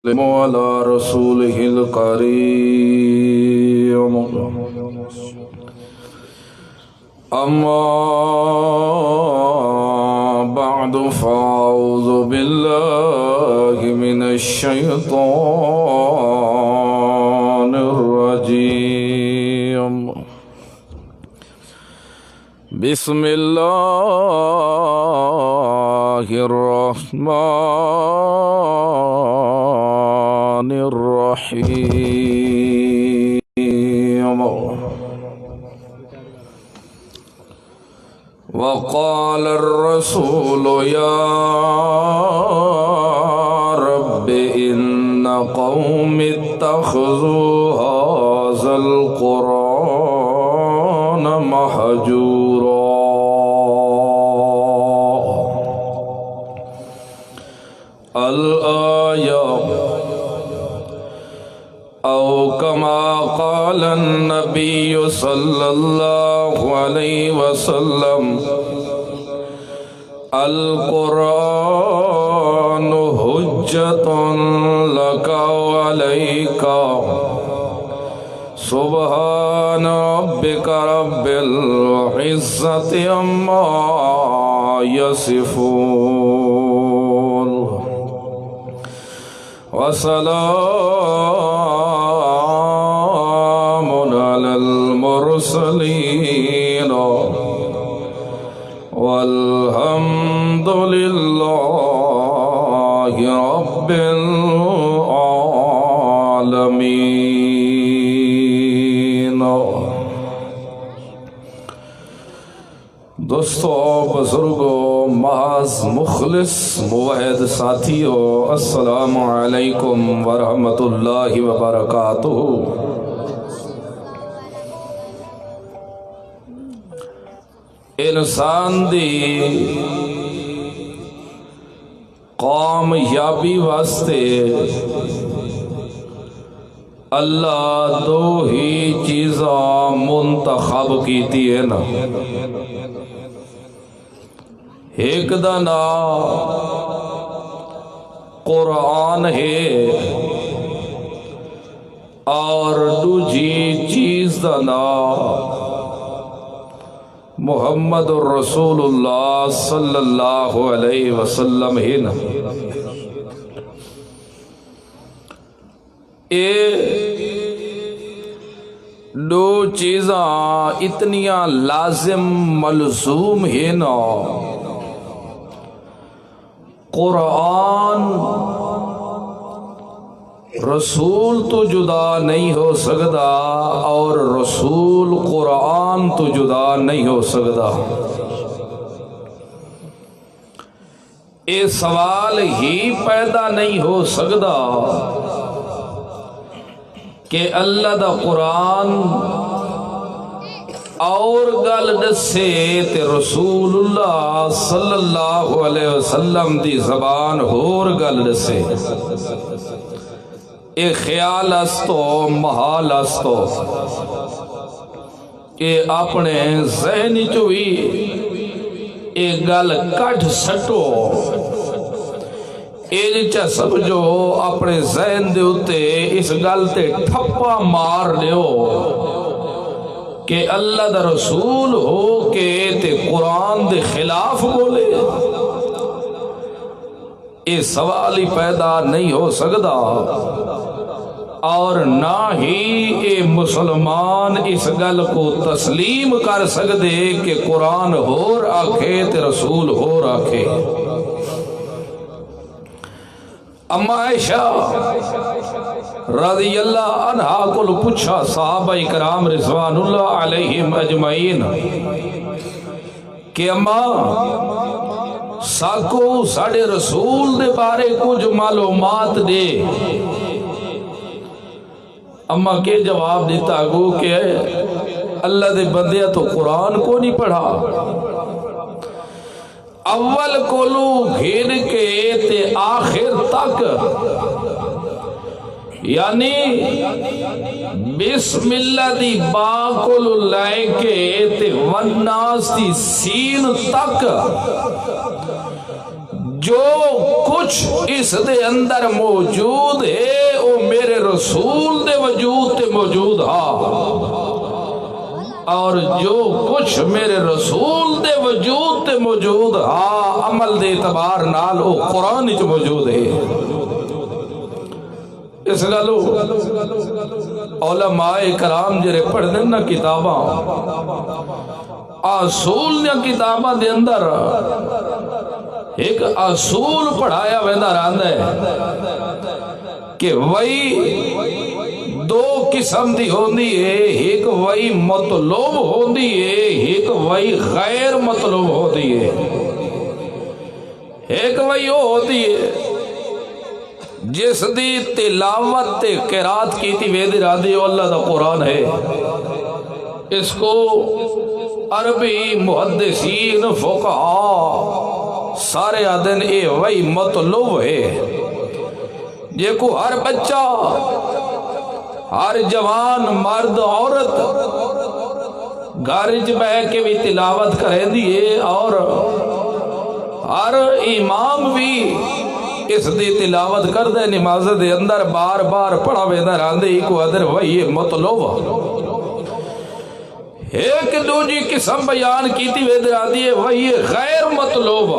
على رسوله الكريم أما بعد فأعوذ بالله من الشيطان الرجيم بسم الله الرحمن الرحيم وقال الرسول يا رب إن قوم اتخذوا هذا القرآن مهجورا الآية أو كما قال النبي صلى الله عليه وسلم القرآن حجة لك وعليك سبحان ربك رب العزة عما يصفون وسلام على المرسلين والحمد لله رب العالمين. دوستو، بزرگوں، معاذ مخلص موحد ساتھیوں، السلام علیکم ورحمۃ اللہ وبرکاتہ. انسان دی کامیابی واسطے اللہ دو ہی چیزاں منتخب کیتی ہے نا. ایک دا نام قرآن ہے اور دوجی چیز دا نام محمد الرسول اللہ صلی اللہ علیہ وسلم ہے نا. اے دو چیزاں اتنیاں لازم ملزوم ہے نا. قرآن رسول تو جدا نہیں ہو سکتا اور رسول قرآن تو جدا نہیں ہو سکتا. یہ سوال ہی پیدا نہیں ہو سکتا کہ اللہ دا قرآن اور گل دسے تے رسول اللہ صلی اللہ علیہ وسلم دی زبان ہور گل دسے. اے خیال استو محال استو اے اپنے ذہن چوئی اے گل کٹ سٹو. اے جا سمجھو اپنے ذہن دے اتے اس گل تے ٹھپا مار لیو کہ اللہ دا رسول ہو کے تے قرآن دے خلاف بولے. یہ سوال ہی پیدا نہیں ہو سکتا اور نہ ہی اے مسلمان اس گل کو تسلیم کر سکتے کہ قرآن ہور آکھے تے رسول ہور آکھے. اما عائشہ رضی اللہ عنہا کو پوچھا صحابہ کرام رضوان اللہ علیہم اجمعین کہ اما ساکو ساڑے رسول دے بارے کچھ معلومات دے. اما کے جواب دیتا گو کہ اللہ دے بندے تو قرآن کو نہیں پڑھا. اول کولو گھیر کے تے آخر تک یعنی بسم اللہ دی با کولو لائے کے تے والناس دی سین تک جو کچھ اس دے اندر موجود ہے وہ میرے رسول دے وجود تے موجود ہا، اور جو کچھ میرے رسول دے وجود تے موجود ہا عمل دے اعتبار نال وہ قرآن وچ موجود ہے۔ اس گلو علماء کرام جڑے پڑھ دے نا کتاباں، اصول نے کتاباں دے اندر ایک اصول پڑھایا ویندا رہندا ہے کہ وہی دو قسم دی ہوندی ہے، ایک وہی مطلوب ہوندی ہے، ایک وہی غیر مطلوب ہوندی ہے۔ ایک وہی ہوندی ہے جس دی تلاوت تے قرات کیتی ویدی رادی اللہ دا قرآن ہے، اس کو عربی محدثین فقہا سارے آدن اے وہی مطلوب ہے جے کو ہر بچہ، ہر جوان، مرد، عورت گھرج بہ کے بھی تلاوت کرے دیئے، اور ہر امام بھی اس دی تلاوت کر دے نماز دے اندر بار بار پڑھا ویندہ راندے ہی کو ادھر وہی مطلوب۔ ایک دوجی قسم بیان کیتی ویندہ راندی ہے وہی غیر مطلوب،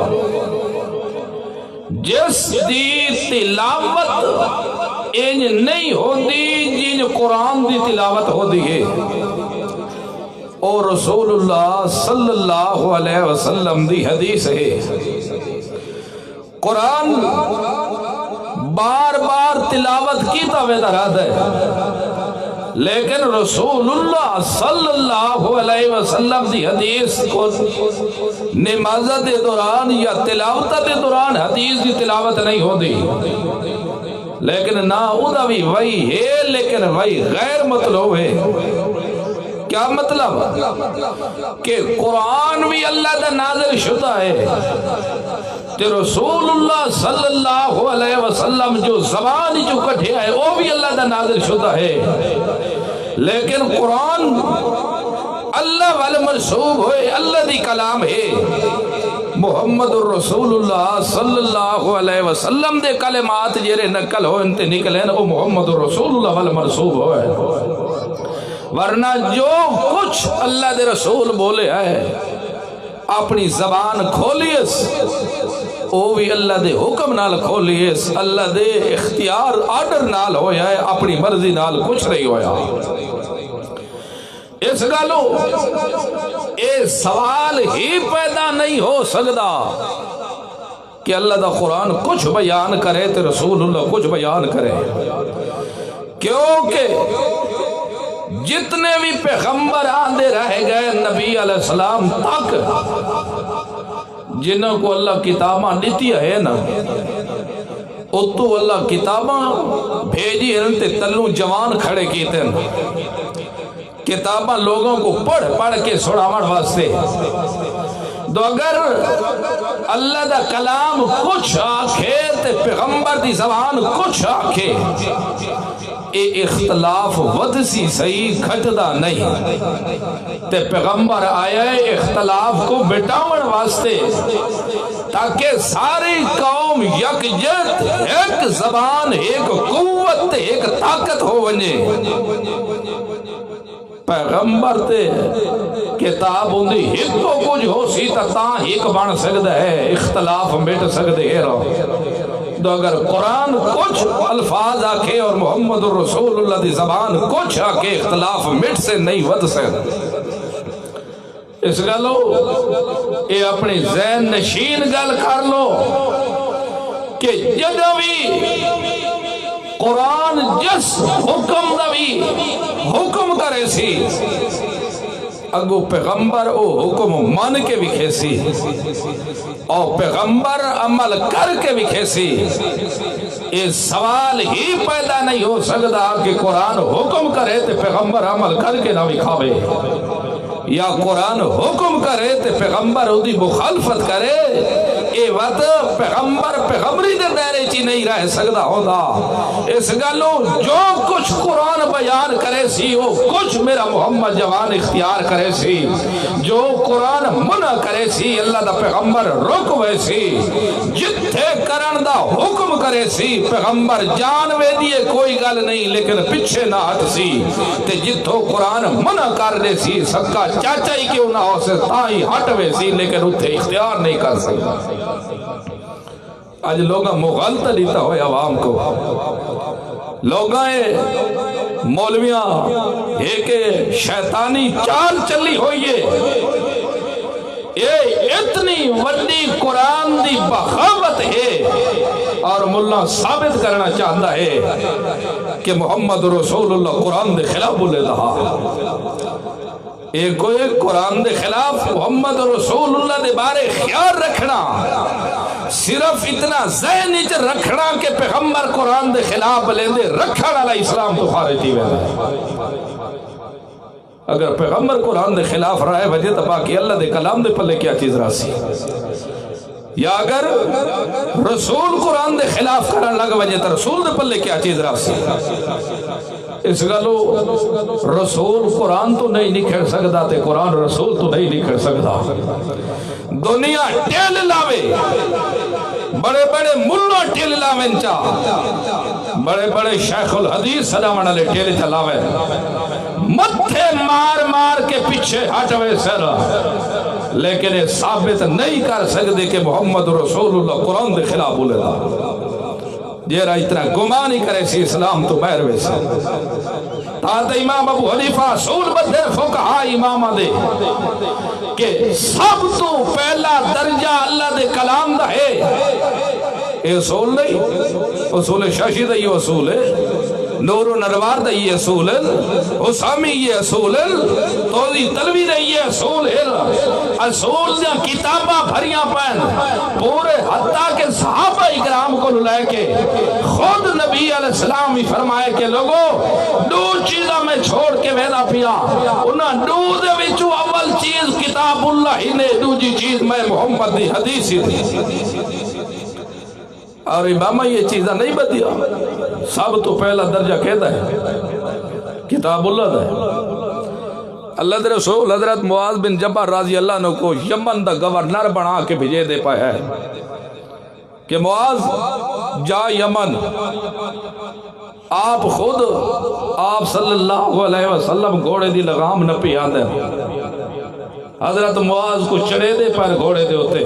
جس دی تلاوت انج نہیں ہوندی جن قرآن دی تلاوت ہوندی ہے۔ اور رسول اللہ صلی اللہ علیہ وسلم دی حدیث ہے، قرآن بار بار تلاوت کیتا ویندہ رہتا ہے، لیکن رسول اللہ صلی اللہ علیہ وسلم دی حدیث کو نماز دے دوران یا تلاوت دے دوران حدیث دی تلاوت نہیں ہوتی، لیکن نہ اوہ بھی وہی ہے لیکن وہی غیر مطلوب ہے۔ کیا مطلب؟ کہ قرآن بھی اللہ دا نازل شدہ ہے، کہ رسول اللہ صلی اللہ علیہ وسلم جو زبان جو کٹھے آئے وہ بھی اللہ دا نازل شدہ ہے، لیکن قرآن اللہ والمرسوب ہوئے، اللہ دی کلام ہے۔ محمد الرسول اللہ صلی اللہ علیہ وسلم دے کلمات جیرے نقل ہو انتے نکلیں وہ محمد الرسول اللہ والمرسوب ہوئے، ورنہ جو کچھ اللہ دے رسول بولے ہے اپنی زبان کھولیس وہ بھی اللہ دے حکم نال کھولیس، اللہ دے اختیار آرڈر نال ہویا ہے، اپنی مرضی نال کچھ نہیں ہویا۔ اس گالو اے سوال ہی پیدا نہیں ہو سکتا کہ اللہ دا قرآن کچھ بیان کرے تو رسول اللہ کچھ بیان کرے، کیونکہ جتنے بھی پیغمبر آندے رہ گئے نبی علیہ السلام تک، جنہوں کو اللہ کتاباں دیتی ہے نا، اتو اللہ کتاباں بھیجی انتے تلوں جوان کھڑے کیتے ہیں، کتاباں لوگوں کو پڑھ پڑھ کے سڑاوڑ واسطے۔ تو اگر اللہ دا کلام کچھ آکھے تے پیغمبر دی زبان کچھ آکھے، اے اختلاف ودسی صحیح کھٹدا نہیں، تے پیغمبر آیا ہے اختلاف کو بٹاون واسطے تاکہ ساری قوم یکجہت، ایک زبان، ایک قوت، ایک طاقت ہو ونجے۔ پیغمبر تے کتاب ہوندی ایک تو کچھ ہو سی تاں ایک بن سکتا ہے، اختلاف مٹ سکتے ہیں رو۔ تو اگر قرآن کچھ الفاظ آکھے اور محمد الرسول اللہ دی زبان کچھ آکھے، اختلاف مٹ سے نہیں ود سے۔ اس گلو اے اپنی ذہن نشین گل کر لو کہ جدوں بھی قرآن جس حکم دا بھی حکم کرے سی، اگو پیغمبر او حکم مان کے بھی کھیسی اور پیغمبر عمل کر کے بھی کھیسی۔ اس سوال ہی پیدا نہیں ہو سکتا کہ قرآن حکم کرے تے پیغمبر عمل کر کے نہ بھی کھاوے، یا قرآن حکم کرے تے پیغمبر دی مخالفت کرے اے وقت پیغمبر پیغمبری دے دائرے چی نہیں رہ سکتا ہوتا. اس گلو جو کچھ قرآن بیان کرے سی وہ کچھ میرا محمد جوان اختیار کرے سی. جو قرآن منع کرے سی اللہ دا پیغمبر رک وے سی. جتھے کرن دا حکم کرے سی پیغمبر جان وے دیئے کوئی گل نہیں لیکن پیچھے نہ ہٹ سی. تے جتھو قرآن منع کر دے سی سکا چاچا ہی کیوں نہ ہو سے تاہی ہٹ وے سی لیکن اتھے اختیار نہیں کر سکتا. آج لوگاں مغالطہ دیتا ہوئے عوام کو. لوگاں مولویاں ایک شیطانی چال چلی ہوئی ہے. یہ اتنی وڈی قرآن دی بغاوت ہے اور ملا ثابت کرنا چاہتا ہے کہ محمد رسول اللہ قرآن دے خلاف بولے رہا. ایک قرآن دے خلاف محمد رسول اللہ دے بارے خیال رکھنا صرف اتنا ذہن وچ رکھنا کہ پیغمبر قرآن دے خلاف لیندے رکھن والا اسلام تو خارج ہی ویندا. اگر پیغمبر قرآن دے خلاف رائے وجہ تو باقی اللہ دے کلام دے پلے کیا چیز راسی. یا اگر رسول قرآن دے خلاف کرن لگ وجہ تو رسول دے پلے کیا چیز راسی. اس گلو رسول قرآن تو نہیں نکھڑ سکتا تے قرآن رسول تو نہیں نکھڑ سکتا. دنیا ٹیل لاوے بڑے بڑے ملہ ٹیل لاویں چا بڑے بڑے شیخ الحدیث سلامن علیہ ٹیل چلاوے متھے مار مار کے پیچھے ہٹوے سر لیکن یہ ثابت نہیں کر سکتے کہ محمد رسول اللہ قرآن دے خلاف بولے دا. جیرا اتنا گمان نہیں کرے سی اسلام تو بہر ویسے. تاہت امام ابو حنیفہ اصول بدر فقہا امام دے کہ سب تو پہلا درجہ اللہ دے کلام دا ہے. یہ اصول نہیں اصول شاشی دا یہ اصول ہے. نور و نروار دا یہ اصول ہے. حسامی یہ اصول ہے. توضی تلوی دا یہ اصول ہے. اصول دا کتابہ بھریاں پہن پورے حتیٰ کہ صحابہ اکرام کو لے کے خود نبی علیہ السلام ہی فرمائے کہ لوگوں دو چیزہ میں چھوڑ کے ویدہ پیا. انہاں دو دے وچو اول چیز کتاب اللہ ہی نے دوجی چیز میں محمد دی حدیث ہی تھی. اور امامہ یہ چیزہ نہیں بدیا. سب تو پہلا درجہ کہتا ہے کتاب اللہ ہے. اللہ دے رسول حضرت معاذ بن جبل رضی اللہ عنہ کو یمن دا گورنر بنا کے بھیجے دے پائے ہے کہ معاذ جا یمن. آپ خود آپ صلی اللہ علیہ وسلم گھوڑے دی لغام نہ پی آدھے. حضرت معاذ کو چڑے دے پر گھوڑے دے ہوتے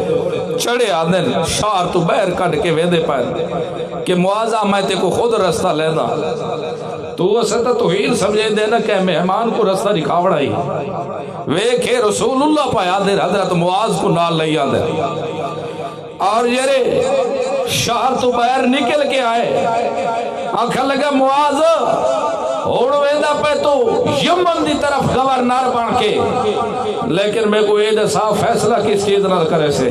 چڑے آدھے شار تو بہر کٹ کے ویدے پر کہ معاذہ میں تے کو خود رستہ لینا. تو اسے توحید سمجھے دینا کہ مہمان کو رستہ دکھاوڑا ہی ویکھے رسول اللہ پایا دے حضرت معاذ کو نال لیا دے. اور یہ شہر تو باہر نکل کے آئے آنکھا لگا معاذ اوڑ ویدہ پہ تو یمن دی طرف گورنر بن کے لیکن میں کو یہ صاحب فیصلہ کس چیز نہ کرے سے.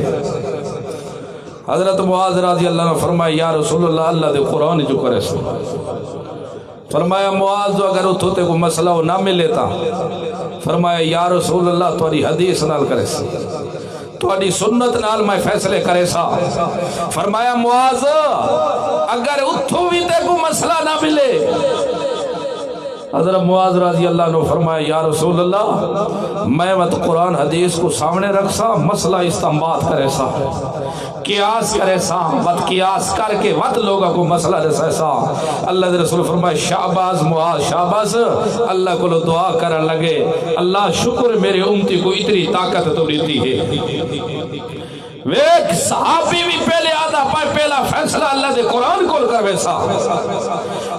حضرت معاذ رضی اللہ عنہ فرمایا یا رسول اللہ اللہ دے قرآن جو کرے سے. فرمایا معاذ اگر اتھوتے کو مسئلہ ہو نہ ملے تا فرمایا یا رسول اللہ تواری حدیث نال کرے سے تواری سنت نال میں فیصلے کرے سا. فرمایا معاذ اگر اتھو بھی تے کو مسئلہ نہ ملے. حضرت معاذ رضی اللہ عنہ فرمایا یا رسول اللہ میں وقت قرآن حدیث کو سامنے رکھ سا مسئلہ استنباط کرے سا قیاس کرے سا وقت قیاس کر کے وقت لوگوں کو مسئلہ دسے سا. اللہ دے رسول فرمایا شعباز معاذ شعباز اللہ کو دعا کرن لگے اللہ شکر میرے امتی کو اتنی طاقت تو دیتی ہے. ویک صحابی بھی پہلے آدھا پائے پہلا فیصلہ اللہ دے قرآن کل کر ویسا.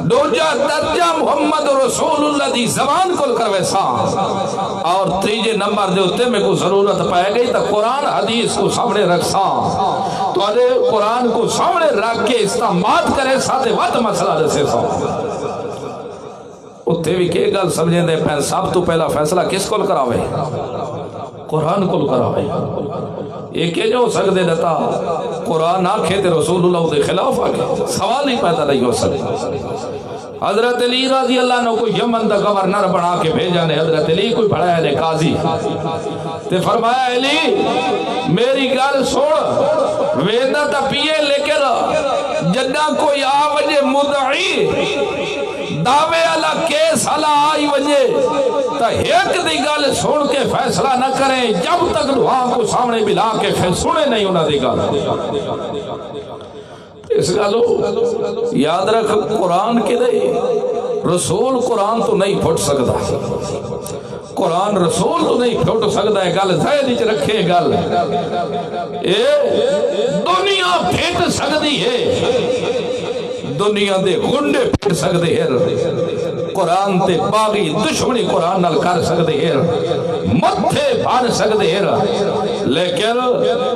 دوجہ درجہ محمد رسول اللہ دی زبان کل کر ویسا. اور تیجے نمبر دے ہوتے میں کو ضرورت پائے گئی تا قرآن حدیث کو سامنے رکھ سا تو آدھے قرآن کو سامنے رکھ کے استعمال کرے ساتھے وقت مسئلہ دسے سا. اتھے بھی کہ گل سمجھیں دے پہن سب تو پہلا فیصلہ کس کل کراوے قرآن کو کرائے یہ کہ جو سکتے نتا قرآن آکھے تے رسول اللہ دے خلاف آگے سوال ہی پیدا نہیں ہو سکتے حضرت علی رضی اللہ عنہ کو یمن دا گورنر بنا کے بھیجا نے حضرت علی کوئی پڑھایا نے قاضی تے فرمایا علی میری گل سن ویندہ تا پیے لیکن جنہ کوئی آوجے مدعی دعوے اللہ کیس اللہ آئی وجے تا ایک دی گل سن کے فیصلہ نہ کریں جب تک دعا کو سامنے بلا کے پھر سنے نہیں انہاں دی گل اس گلو یاد رکھ قرآن کے دے رسول قرآن تو نہیں پھٹ سکتا قرآن رسول تو نہیں پھٹ سکتا ہے گل ذہن وچ رکھے گل اے دنیا پھٹ سکتی ہے دنیا دے گنڈے پھٹ سکتے ہیں قرآن تے باغی دشمنی قرآن نال کر سکتے ہیں متھے بھر سکتے ہیں لیکن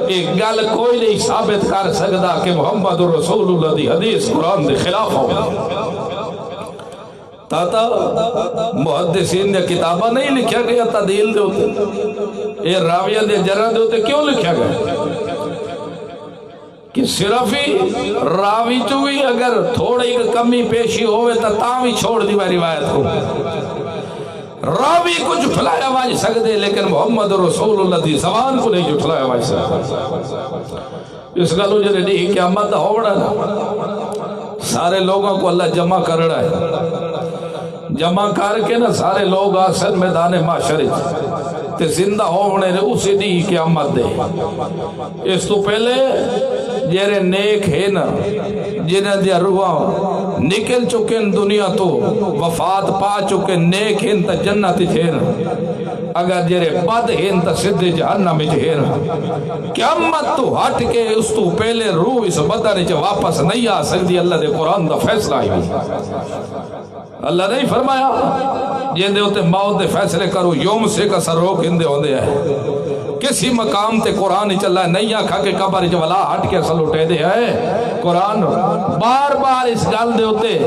ایک گل کوئی نہیں ثابت کر سکتا کہ محمد رسول اللہ دی حدیث قرآن دے خلاف ہو تاتا محدثین نے کتابہ نہیں لکھا گیا تعدیل دے ہوتے یہ راویہ دے جرہ دے ہوتے کیوں لکھا گیا کہ صرف ہی راوی چوئی اگر تھوڑی کمی پیشی ہوئے تا تاوی چھوڑ دی باری روایت کو راوی کو جھٹلایا واج سکتے لیکن محمد رسول اللہ دی زبان کو نہیں جھٹلایا واج سکتے اس گلو جنہیں نہیں قیامت ہو رہا ہے سارے لوگوں کو اللہ جمع کر رہا ہے جمع کر کے نا سارے لوگ آسن میدان معاشرے تے زندہ ہونے نے اسی دی قیامت دے اس تو پہلے جیرے نیک ہے نا جنہیں دیا روح نکل چکے دنیا تو وفات پا چکے نیک ہیں تا جنت ہے نا اگر جیرے بد ہیں تا صدی جہنم ہے نا قیامت تو ہٹ کے اس تو پہلے روح اس بدن چ واپس نہیں آ سکتی اللہ دے قرآن دا فیصلہ آئی اللہ نہیں فرمایا جن دے ہوتے موت دے فیصلے کرو یوم سے کا سر روک ہندے ہوندے ہیں کسی مقام تے قرآن چل رہا ہے نہیں آکھا کہ قبر جولا ہٹ کے اصل اٹھے دے ہے قرآن بار بار اس گل دے ہوتے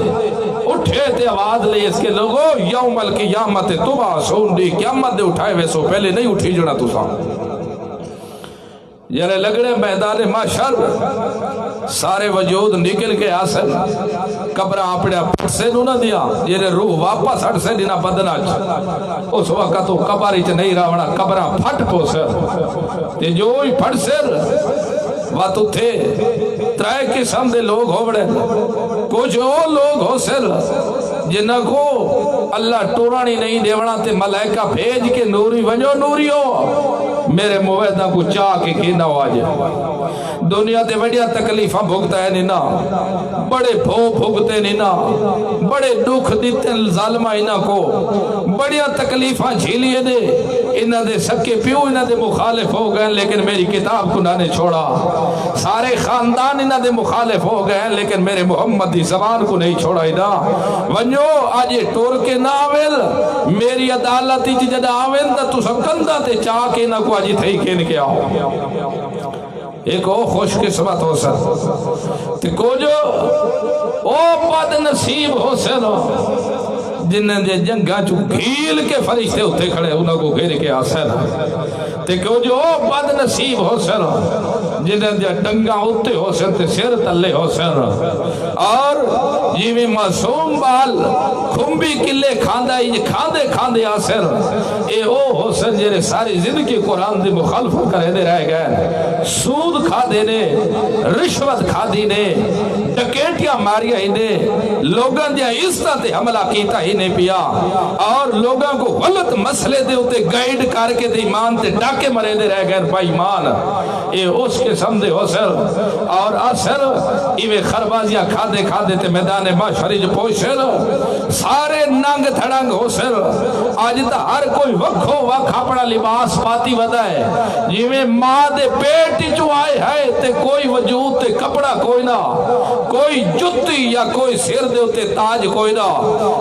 اٹھے تے آواز لے اس کے لوگوں یوم القیامت تبا سون دی قیامت دے اٹھائے ویسو پہلے نہیں اٹھی جڑا تو سا جرے لگڑے میدان محشر سارے وجود نکل کے آسن قبرہ اپنے پھٹ سے نہ دیا جرے روح واپس ہٹ سے دینا بدنا اس وقت تو قبر ہی نہیں راونا قبرہ پھٹ پو سر تے جو ہی پھٹ سر واتو تھے ترائے قسم دے لوگ ہو بڑے کچھ وہ لوگ ہو سر جنہ کو اللہ ٹورانی نہیں دیونا تے ملائکہ بھیج کے نوری ونجو نوری ہو میرے مویدہ کو چاہ کے کینا ہو آجے دنیا تے بڑیا تکلیفہ بھگتا ہے نینا بڑے بھو بھگتے نینا بڑے دکھ دیتے ظالمہ انہ کو بڑیا تکلیفہ جھیلیے دے انہ دے سکے پیو انہ دے مخالف ہو گئے لیکن میری کتاب کو نہ نے چھوڑا سارے خاندان انہ دے مخالف ہو گئے لیکن میرے محمد دی زبان کو نہیں چھوڑا اینا ونجو آجے ٹور کے نہ آویل میری عدالتی جی جدہ آویل تا تو سکندہ تے چاہ کے نہ کو آجی تھئی کین کے آؤ ایک او خوش قسمت ہو سر تے کو جو او بد نصیب ہو سر جنہیں دے جنگاں چو گھیل کے فرشتے ہوتے کھڑے انہوں کو گھیر کے آسر تے کو جو بد نصیب ہو سر جنہیں دے ڈنگاں ہوتے ہو سر تے سر تلے ہو سر اور یہ بھی معصوم بال کھمبی کلے کھاندہ کھاندے کھاندے آسر اے او ہو سر جنہیں ساری زندگی قرآن دے مخالفت کرے دے رہ گئے سود کھا دینے رشوت کھا دینے ڈکیٹیاں ماریا ہی نے لوگاں دیا عزت تے حملہ کیتا ہی نے پیا اور لوگاں کو غلط مسئلے دے ہوتے گائیڈ کر کے دے ایمان تے ڈاکے مرے دے رہ گئے پا ایمان اے اس کے سمدے ہو سر اور اثر ایوے خربازیاں کھا دے تے میدان معاشرج پوش سر سارے ننگ تھڑنگ ہو سر آج تا ہر کوئی وکھو وکھ اپنا لباس پاتی ودا ہے جیویں ماں دے پیٹ جو آئے ہے تے کوئی وجود تے کپڑا کوئی نہ کوئی جتی یا کوئی سر دے ہوتے تاج کوئی نہ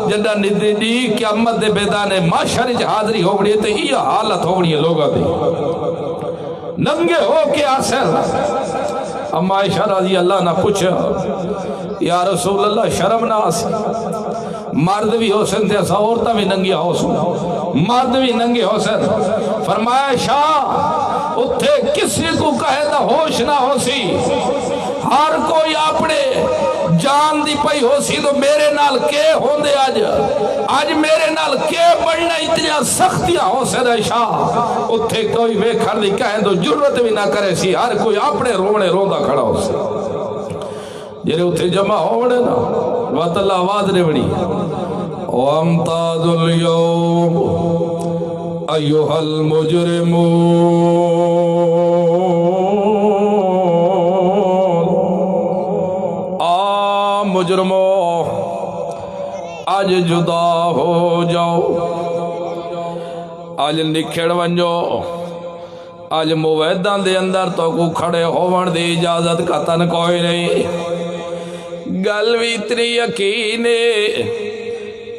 جنہ ندی قیامت دے بیدان معاشرج حاضری ہو گئی تے یہ حالت ہو گئی لوگا دی ننگے ہو کے آسر اما عائشہ رضی اللہ نہ پوچھا یا رسول اللہ شرم نہ آسی مرد بھی ہو سن تے اسا عورتاں بھی ننگیاں ہو سن، مرد بھی ننگے ہو سن۔ فرمایا شاہ اتھے کسی کو کہے دا ہوش نہ ہو سی، ہر کوئی اپنے جان دی پئی ہو سی تو میرے نال کے ہوندے آج میرے نال کے بڑھنا اتنی سختیاں ہو سے دے شاہ اتھے کوئی ویکھر دی کہیں تو جرت بھی نہ کرے سی، ہر کوئی اپنے رونے روندا کھڑا ہو سی۔ جرے اتھے جمع ہونے نا وات اللہ آواز نے بڑی وَامْتَازُ الْيَوْمُ أَيُّهَا الْمُجْرِمُونَ مجرمو آج جدا ہو جاؤ، آج نکھڑ ونجو، آج مویدان دے اندر تو کو کھڑے ہوون دی اجازت کا تن کوئی نہیں۔ گل بھی اتنی یقین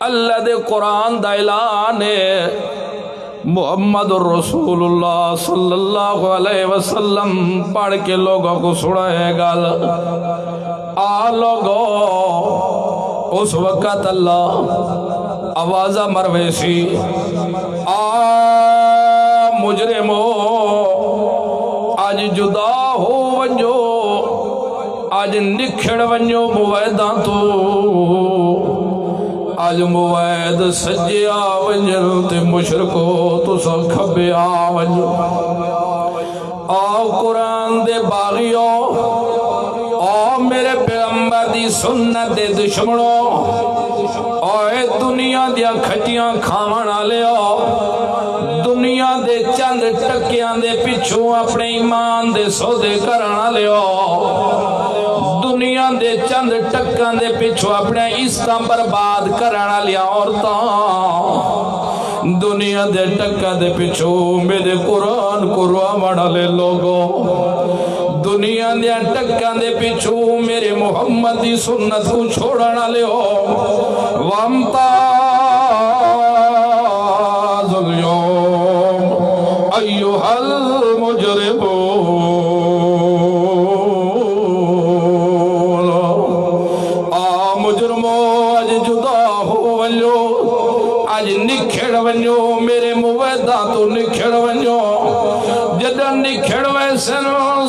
اللہ دے قرآن دا اعلان محمد رسول اللہ صلی اللہ علیہ وسلم پڑھ کے لوگوں کو سنائے گل آ لوگو اس وقت اللہ آوازہ مرویسی آ مجرمو آج جدا ہو ونجو، آج نکھڑ ونجو مویدان تو، آج موید سجے آونجن تے مشرکو تو سا کھبے آونجو۔ آؤ قرآن دے باغیو، آؤ میرے پیغمبر دی سنت دے دشمنوں، آئے دنیا دیا کھٹیاں کھاونا لے آؤ، دنیا دے چند ٹکیاں دے پچھوں اپنے ایمان دے سودے کرنا لے آؤ، دنیا دے چند ٹکاں دے پچھوں اپنے عزتاں برباد کرنا لیا عورتاں، دنیا دے ٹکاں دے پچھوں میرے قرآن کو روامڑا لے لوگوں، دنیا دے ٹکاں دے پچھوں میرے محمد دی سنت کو چھوڑنا لے ہو۔ وَامْتَازُ الْيَوْمُ أَيُّهَا الْمُجْرِمُونَ نکھڑ ونجو میرے مویدہ تو نکھڑ ونجو، جدن نکھڑ ویسن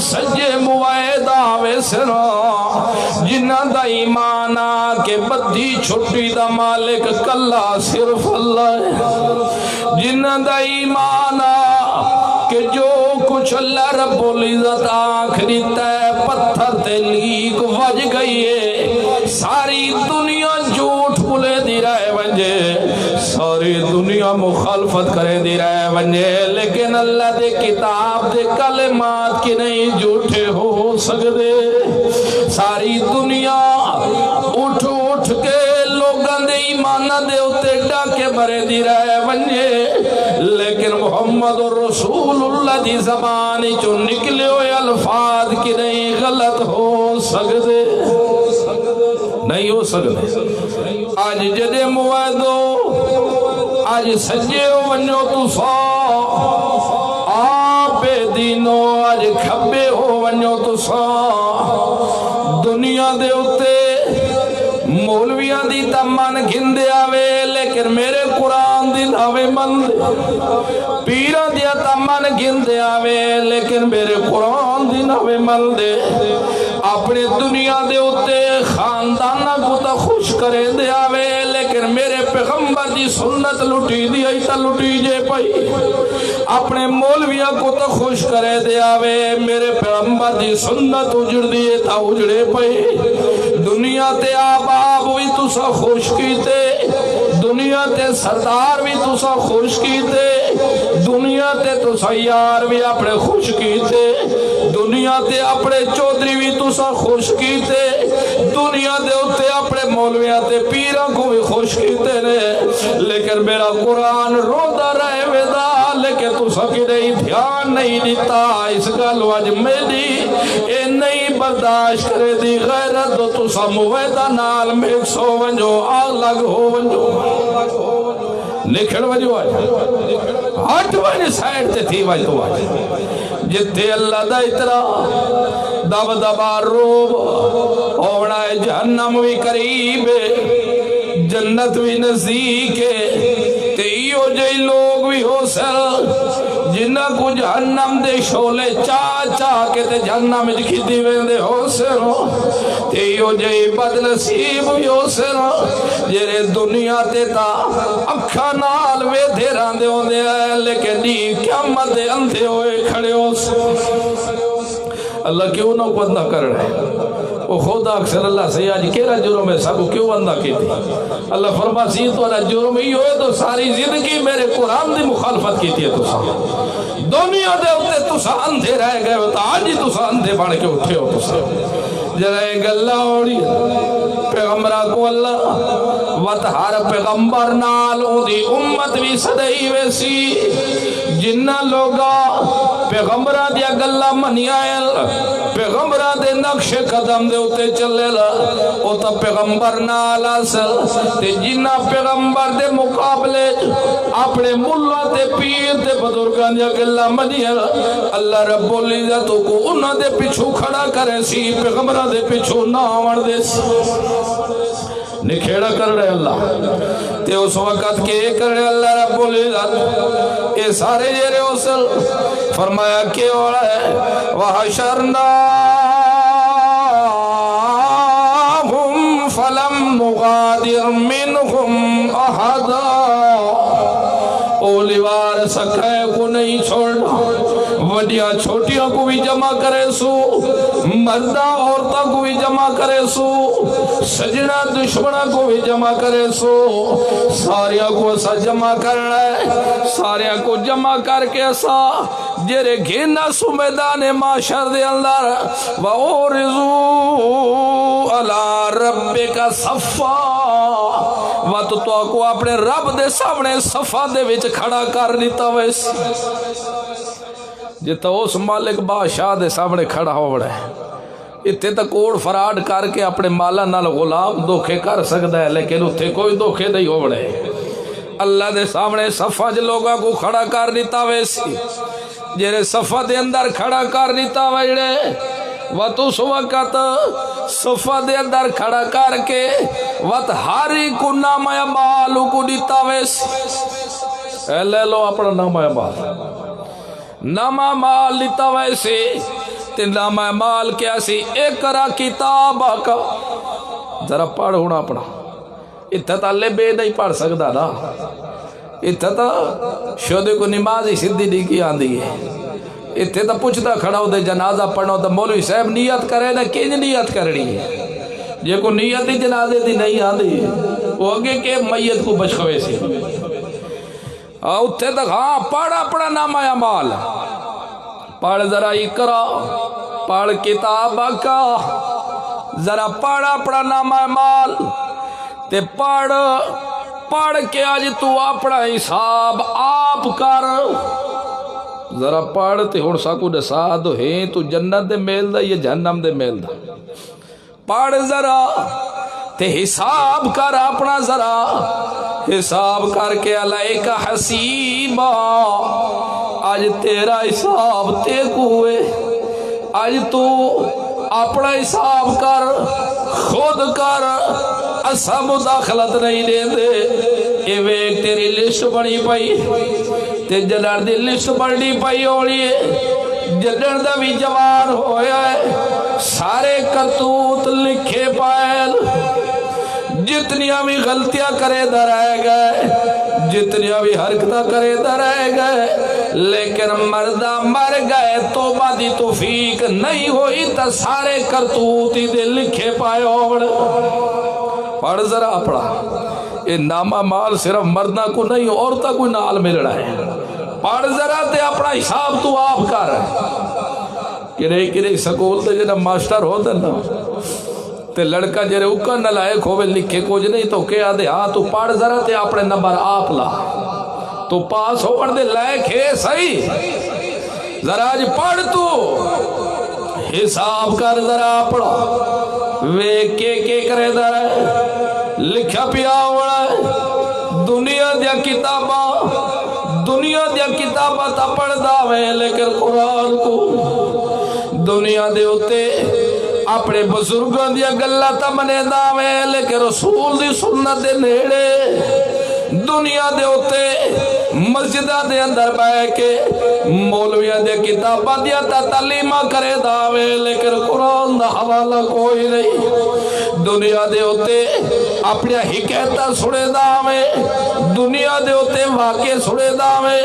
سجے مویدہ ویسن جنہ دا ایمانا کہ بدھی چھٹی دا مالک کلا صرف اللہ ہے، جنہ دا ایمانا کہ جو کچھ اللہ رب العزت آخری تے پتھر تے لیک وج گئی ہے، ساری دنیا جھوٹ بلے دی رہے ونجے، ساری دنیا مخالفت کرے دی رہے ونجے، لیکن اللہ دے کتاب دے کلمات کی نہیں جھوٹے ہو سکتے۔ ساری دنیا اٹھ اٹھ کے لوگاں دے ایمانہ دے اتے ڈاکے بھرے دی رہے ونجے، لیکن محمد رسول اللہ دی زبانی جو نکلے ہوئے الفاظ کی نہیں غلط ہو سکتے، نہیں ہو سکتے۔ آج جدے مویدو آج سجے ونجو تو سا آپ دینو، آج کھبے ہو ونجو تو سا دنیا دے اتے مولویاں دی تمن گھندے آوے، لیکن میرے قرآن دی ناوے مند، پیرہ دیا تمن گھندے آوے، لیکن میرے قرآن دی ناوے مند، اپنے دنیا دے اتے خاندانہ کو تا خوش کرے دے آوے، لیکن میرے پیغمبر دی سنت لٹی دی ایتا لٹی جے پئی، اپنے مولویہ کو تا خوش کرے دے آوے، میرے پیغمبر دی سنت اجڑ دیے تا اجڑے پئی، دنیا تے آباب بھی تسا خوش کیتے، دنیا تے سردار بھی تسا خوش کیتے، دنیا تے تسا یار بھی اپنے خوش کیتے، دنیا تے اپنے چودری بھی تسا خوش کیتے، دنیا دے اتے اپنے مولویاں تے پیروں کو بھی خوش کیتے نے، لیکن میرا قرآن رودا رہے ویدا، لیکن تسا کی نہیں دھیان نہیں دیتا، اس گل وج میری اے نہیں برداشت کرے دی غیرت دو تسا مویدہ نال مکس ہو ونجو، الگ ہو ونجو، نکھڑ ونجو آج ہٹ ونج سائٹ تے تھی ونج تو آج جتے اللہ دا اترا دب دبا روب ہونا ہے، جہنم بھی قریب ہے، جنت بھی نزدیک ہے تے ایو جئی لوگ بھی ہو سر جنہ کو جہنم دے شولے چاہ کے تے جہنم وچ کھدی ویندے ہو سر تے ایو جئی بد نصیب بھی ہو سر جڑے دنیا تے تا اکھاں نال ویدھے راندے ہوندے ہیں لیکن دی قیامت دے اندھے ہوئے کھڑے ہو سر اللہ کیوں نہ بندہ کر رہا ہے وہ خدا اکثر اللہ سے آج کیرا جرم ہے سب کو کیوں بندہ کی تھی اللہ فرما سی تو اللہ جرم ہی ہوئے تو ساری زندگی میرے قرآن دی مخالفت کی تھی تو دنیا دے ہوتے تو سا اندھے رہ گئے ہوتا آج ہی تو سا اندھے بڑھ کے اٹھے ہو تو سا جرائے گلہ اوڑی پیغمبرہ کو اللہ وطہار پیغمبر نال دی امت بھی صدائی ویسی جنہ لوگا پیغمبرہ دیا گلہ منی آئل پیغمبرہ دے نقش قدم دے ہوتے چلے لا او تا پیغمبر نال آسل تے جنہ پیغمبر دے مقابلے اپنے ملہ تے پیر تے بزرگان دیا گلہ منی آئل اللہ رب العزت کو انہ دے پچھو کھڑا کرے سی پیغمبرہ دے پچھو نہ آوڑ دے سی نکھیڑا کر رہے اللہ تے اس وقت کے کر رہے اللہ رب العزت اے سارے جیرے اسل فرمایا کہ اوڑا ہے وَحَشَرْنَاهُمْ فَلَمْ نُغَادِرْ مِنْهُمْ أَحَدًا اولیوار سکھائے کو نہیں چھوڑنا وڈیاں چھوٹیاں کو بھی جمع کرے سو مردہ عورتہ کو بھی جمع کرے سو سجنہ دشمنہ کو بھی جمع کرے سو ساریاں کو ایسا جمع کرنا ہے ساریاں کو جمع کر کے ایسا جرے گھینا سو میدان معاشر دے اندر وَأُورِزُوا عَلَىٰ رَبِّكَ صَفًّا وقت تو کو اپنے رب دے سامنے صفا دے وچ کھڑا کر دیتا ویس جتا اس مالک بادشاہ دے سامنے کھڑا ہو بڑا ہے اتنے تک کوڑ فراڈ کر کے اپنے مالا نال غلام دھوکے کر سکتا ہے لیکن اتنے کوئی دھوکے نہیں ہو بڑے اللہ دے سامنے صفا جو لوگوں کو کھڑا کر دیتا ویسی جیرے صفا دے اندر کھڑا کر دیتا ویڑے وقت اس وقت صفا دے اندر کھڑا کر کے وقت ہاری کو نام اعمال کو دیتا ویسی اے لے لو اپنا نام اعمال نام اعمال دیتا ویسی تے نام اعمال کیا سی اقرا کتاب کا ذرا پڑھ ہونا اپنا اتھا تا لے بے نہیں پڑھ سکتا نا اتھا تا شودے کو نماز ہی سدھی نہیں کی آندھی ہے اتھے تا پوچھتا کھڑا ہو دے جنازہ پڑھنا تو مولوی صاحب نیت کرے نا کنج نیت کرنی ہے یہ کو نیت ہی جنازے دی نہیں آندھی وہ اگے کہ میت کو بچخوے سے اتھے تک ہاں پڑھ اپنا نام اعمال پڑھ ذرا اقرا پڑھ کتاب کا ذرا پڑھ اپنا نام اعمال تے پڑھ کے آج تو اپنا حساب آپ کر ذرا پڑھ تے ہون ساکو دسا دو ہیں تو جنت دے میل دا یا جہنم دے میل دا پڑھ ذرا تے حساب کر اپنا ذرا حساب کر کے علیکہ حسیبا آج تیرا حساب تے کوئے آج تو اپنا حساب کر خود کر اسا مداخلت نہیں دے دے اے ویک تیری لسٹ بڑی پائی تے جنر دی لسٹ بڑی پائی ہوئی ہے جنر دا بھی جوان ہویا ہے سارے کرتوت لکھے پائل جتنیاں بھی غلطیاں کرے در آئے گئے جتنیاں بھی حرکتہ کرے در آئے گئے لیکن مردہ مر گئے توبہ دی توفیق نہیں ہوئی تا سارے کرتوتی دے لکھے پائے ہوڑ پڑھ ذرا پڑھا یہ نامہ مال صرف مردہ کو نہیں عورتہ کو نال مل رہا ہے پڑھ ذرا تے اپنا حساب تو آپ کر کرے سکول تے جنہ ماسٹر ہو دینا تے لڑکا جرے اوکا نہ لائے کھوے لکھے کچھ نہیں تو کیا دے ہاں تو پڑھ ذرا تے اپنے نمبر آپ لا تو پاس ہو پڑھ دے لائق ہے صحیح ذرا آج پڑھ تو حساب کر ذرا پڑھو وے کے کرے ذرا لکھا پیا ہوڑا ہے دنیا دیا کتاباں تا پڑھ دا میں لیکن قرآن کو دنیا دے ہوتے اپنے بزرگوں دیا گلہ تا منے داوے لیکن رسول دی سنت دے نیڑے دنیا دے ہوتے مسجدہ دے اندر بائے کے مولویاں دے کتابہ دیا تا تعلیمہ کرے داوے لیکن قرآن دا حوالہ کوئی نہیں دنیا دے ہوتے اپنی حکایتہ سنے داوے دنیا دے ہوتے واقع سنے داوے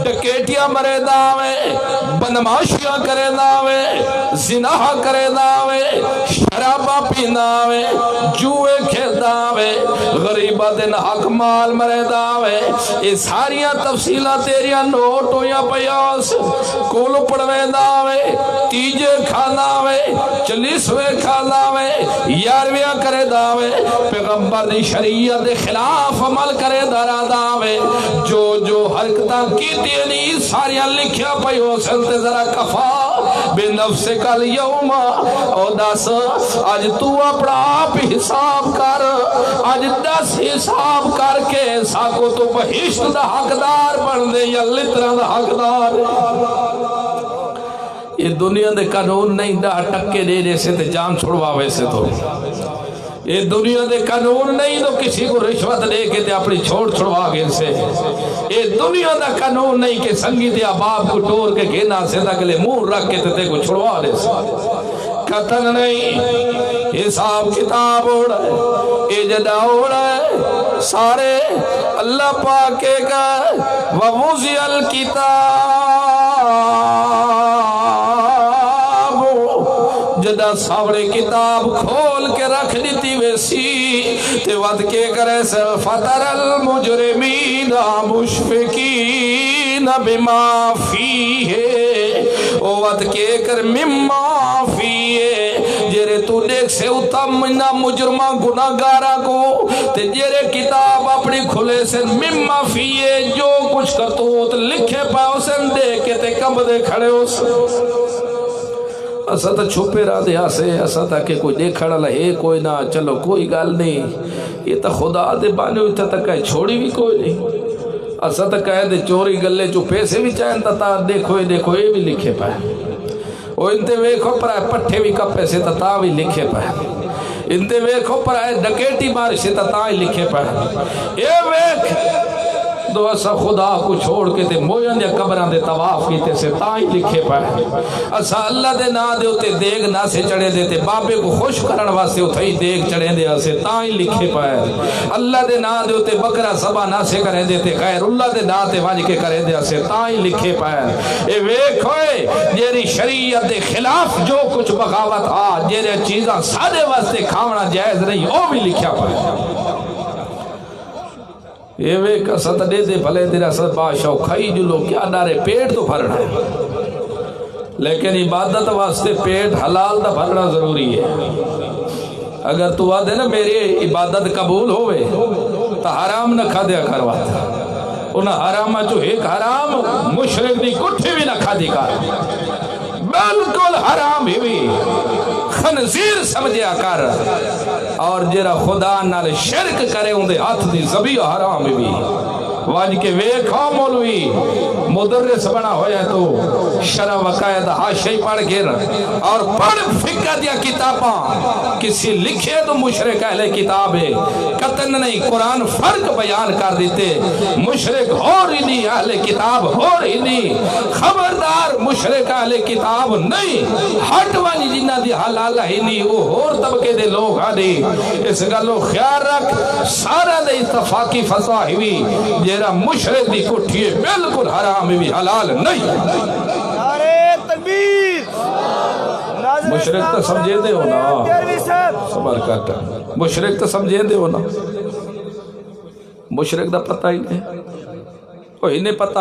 ڈکیٹیاں مرے داوے بدماشیاں کرے داوے زنا کرے داوے شرابہ پینداوے جوئے کھیل داوے غریبہ دن حق مال مرے داوے یہ ساریاں تفصیلہ تیریاں نوٹ ہویا پیاس کولو پڑوے داوے تیجے کھا داوے چلیسوے کھا داوے یارویاں کرے داوے پیغمبر دی شریعت دے خلاف عمل کرے دارا داوے جو حرکتاں کی تیری ساریاں لکھیا پیوسل تے ذرا کفا بے نفس کل یوم او دس آج تو اپنا آپ حساب کر آج 10 حساب کر کے ساکو تو بہشت دا حقدار بن دے یا لترہ دا حقدار یہ دنیا دے قانون نہیں دا ٹکے دے دے سے تے جان چھوڑوا ویسے تو یہ دنیا دے قانون نہیں تو کسی کو رشوت دے کے تے اپنی چھوڑوا گئے سے یہ دنیا دا قانون نہیں کہ سنگی دیا باپ کو ٹور کے گھینا سے تکلے مور رکھ کے تے کو چھوڑوا دے سے قتل نہیں حساب کتاب اڑا ہے اجدہ اڑا ہے سارے اللہ پاکے کا وَوُزِيَ الْكِتَابُ جدہ ساوڑے کتاب کھول کے رکھ دیتی ویسی تے ود کے کرے سے فَتَرَ الْمُجْرِمِينَ مُشْفِقِينَ بِمَا فِيهِ او ود کے کر مِمَّا فِيهِ جیرے تو دیکھ سے اتم نہ مجرمہ گناہگارہ کو تے جیرے کتاب اپنی کھلے سے مِمَّا فِيهِ جو کچھ کرتوت لکھے پاؤ سے دیکھ کے تے کب دے کھڑے ہو سے اسا تا چھپے رہا دیا سے اسا تا کہ کوئی دیکھڑا لہے کوئی نہ چلو کوئی گال نہیں یہ تا خدا دے بانے ہوئی تا کہے چھوڑی بھی کوئی نہیں اسا تا کہے دے چوری گلے جو پیسے بھی چاہیں تا دیکھو یہ بھی لکھے پائے وہ انتے ویکھو پر آئے پٹھے بھی کپے سے تا بھی لکھے پائے انتے ویکھو پر آئے ڈکیٹی ماری سے تا ہی لکھے پائے اے ویکھ دو اسا خدا کو چھوڑ کے تے مویان دیا قبران دے طواف کیتے سے تائی لکھے پائے اسا اللہ دے نا دے ہوتے دیگ نا سے چڑھے دیتے بابے کو خوش کرن واسے اتھائی دیگ چڑھے دے سے تائی لکھے پائے اللہ دے نا دے ہوتے بکرہ سبا نا سے کرے دیتے خیر اللہ دے نا دے واج کے کرے دے سے تائی لکھے پائے اے ویکھوئے جیری شریعت دے خلاف جو کچھ بغاوت آ جیرے چیزاں سادے واسطے کھاونا جائز نہیں وہ بھی لکھیا پائے یہ ویک اسد دے دے بھلے تیرا سد بادشاہ کھائی جلو کیا ڈارے پیٹ تو بھرنا ہے لیکن عبادت واسطے پیٹ حلال دا بھرنا ضروری ہے اگر تو آدھے نا میری عبادت قبول ہوئے تو حرام نہ کھا دیا کرواتا انہا حرامہ جو ایک حرام مشرک دی کٹھی بھی نہ کھا دی کر بالکل حرام ہی بھی خنزیر سمجھیا کر اور جرا خدا نال شرک کرے اندے ہاتھ دی زبیہ حرام بھی واج کے ویکھا مولوی مدرس بنا ہویا تو شرع وقائد حاشی پڑھ گر اور پڑھ فقہ دیا کتاباں کسی لکھے تو مشرک اہل کتاب ہے قطن نہیں قرآن فرق بیان کر دیتے مشرک اور ہی نہیں اہل کتاب اور ہی نہیں خبردار مشرک اہل کتاب نہیں ہٹ وانی جنہ دی حلال ہی نہیں وہ اور طبقے دے لوگ آدھی اس گلو خیال رکھ سارا دے اتفاقی فضا ہوئی جیرا مشرک دی کٹھیے بالکل حرام بھی حلال نہیں نعرہ تکبیر مشرک تو سمجھے دے ہو نا صبر کرتا مشرک تو سمجھے دے ہو نا مشرک دا پتہ ہی نہیں کوئی نہیں پتہ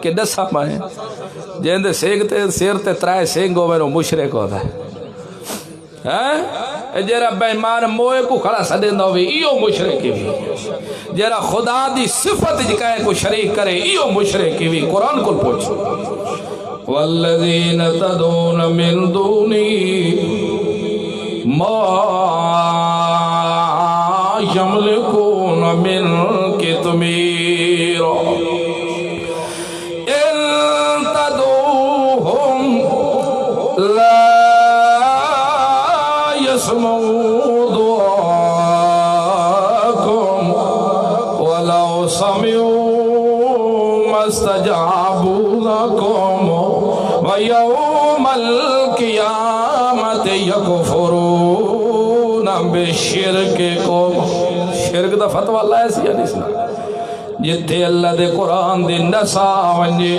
کہ دسا مائیں جہاں دے سیگتے سیرتے ترائے سینگو میں وہ مشرک ہوتا ہے جیرا بیمان موئے کو کھڑا سدین ہوئی ایو مشرکی بھی جیرا خدا دی صفت جکائے کو شریک کرے ایو مشرکی بھی قرآن کو پوچھو والذین تدون من دونی ما یملکون من کتمیر ان تدوہم لا سمعوا ما استجابوا لكم ويوم القيامة يكفرون بشرككم. شرک دا فتوہ اللہ ہے سیاہ اسلام جتھے اللہ دے قرآن دی نسا ونجے.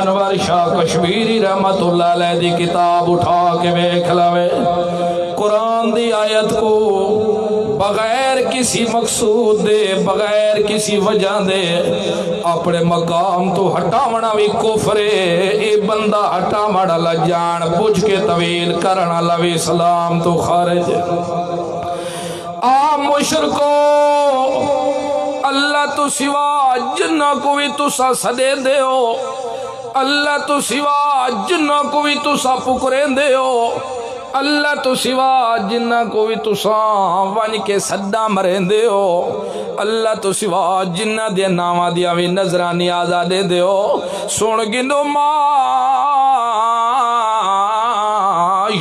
انور شاہ کشمیری رحمت اللہ علیہ دی کتاب اٹھا کے بیکھ لوے قرآن دی آیت کو بغیر کسی مقصود دے بغیر کسی وجہ دے اپنے مقام تو ہٹاونا بھی کفرے. اے بندہ ہٹاونا لجان بجھ کے طویل کرنا لوی اسلام تو خارج. عام مشرکو اللہ تو سوا جنہ کو بھی تسا سدے دے ہو, اللہ تو سوا جنہ کو بھی تسا پکریں دے ہو, اللہ تو سوا جنہ کو بھی تسا ون کے صدا مریں دے ہو, اللہ تو سوا جنہ دے نامہ دیا بھی نظرانی آزادے دے ہو. سن گندو ما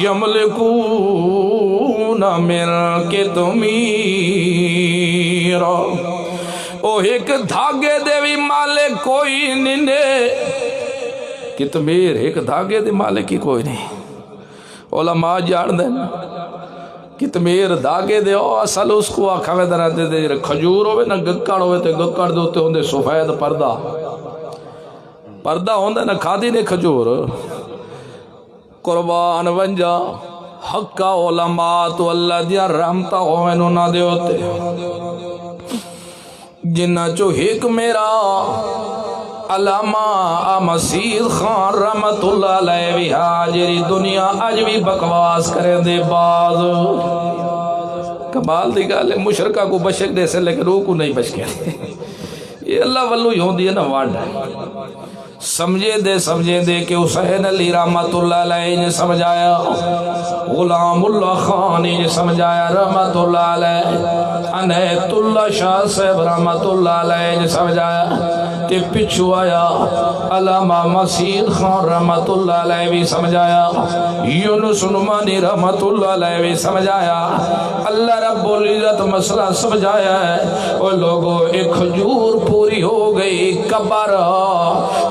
یملکون ملک تمیرا. او ایک دھاگے دے بھی مالک کوئی نہیں دے. کتمیر ایک دھاگے دے مالک کی کوئی نہیں. علماء جان دیں کتمیر دھاگے دے ہو اصل اس کو آکھاوے در آتے دے کھجور ہوئے نا گکڑ ہوئے تے گکڑ دے ہوتے ہوندے سفید پردہ ہوندے نا کھادی نے کھجور. قربان ونجا حقا علماء تو اللہ دیا رحمتا ہوئے نونا دے ہوتے جنہ چو ایک میرا علامہ مسیح خان رحمت اللہ علیہ بھی حاجری دنیا آج بھی بکواس کریں دے باز. کمال دی گالے مشرکہ کو بشک دے سے لیکن روح کو نہیں بچ کے یہ اللہ والو ہی ہوں دی نا وارڈ ہے. سمجھے دے کہ حسین علی رحمت اللہ علیہ نے سمجھایا, غلام اللہ خان نے سمجھایا رحمت اللہ علیہ, عنایت اللہ شاہ صاحب رحمت اللہ علیہ نے سمجھایا. تے پچھو آیا علامہ مسیح خان رحمت اللہ علیہ بھی سمجھایا, یونس نعمانی رحمت اللہ علیہ بھی سمجھایا. اللہ رب العزت مسئلہ سمجھایا ہے. وہ لوگوں ایک کھجور پوری ہو گئی کبر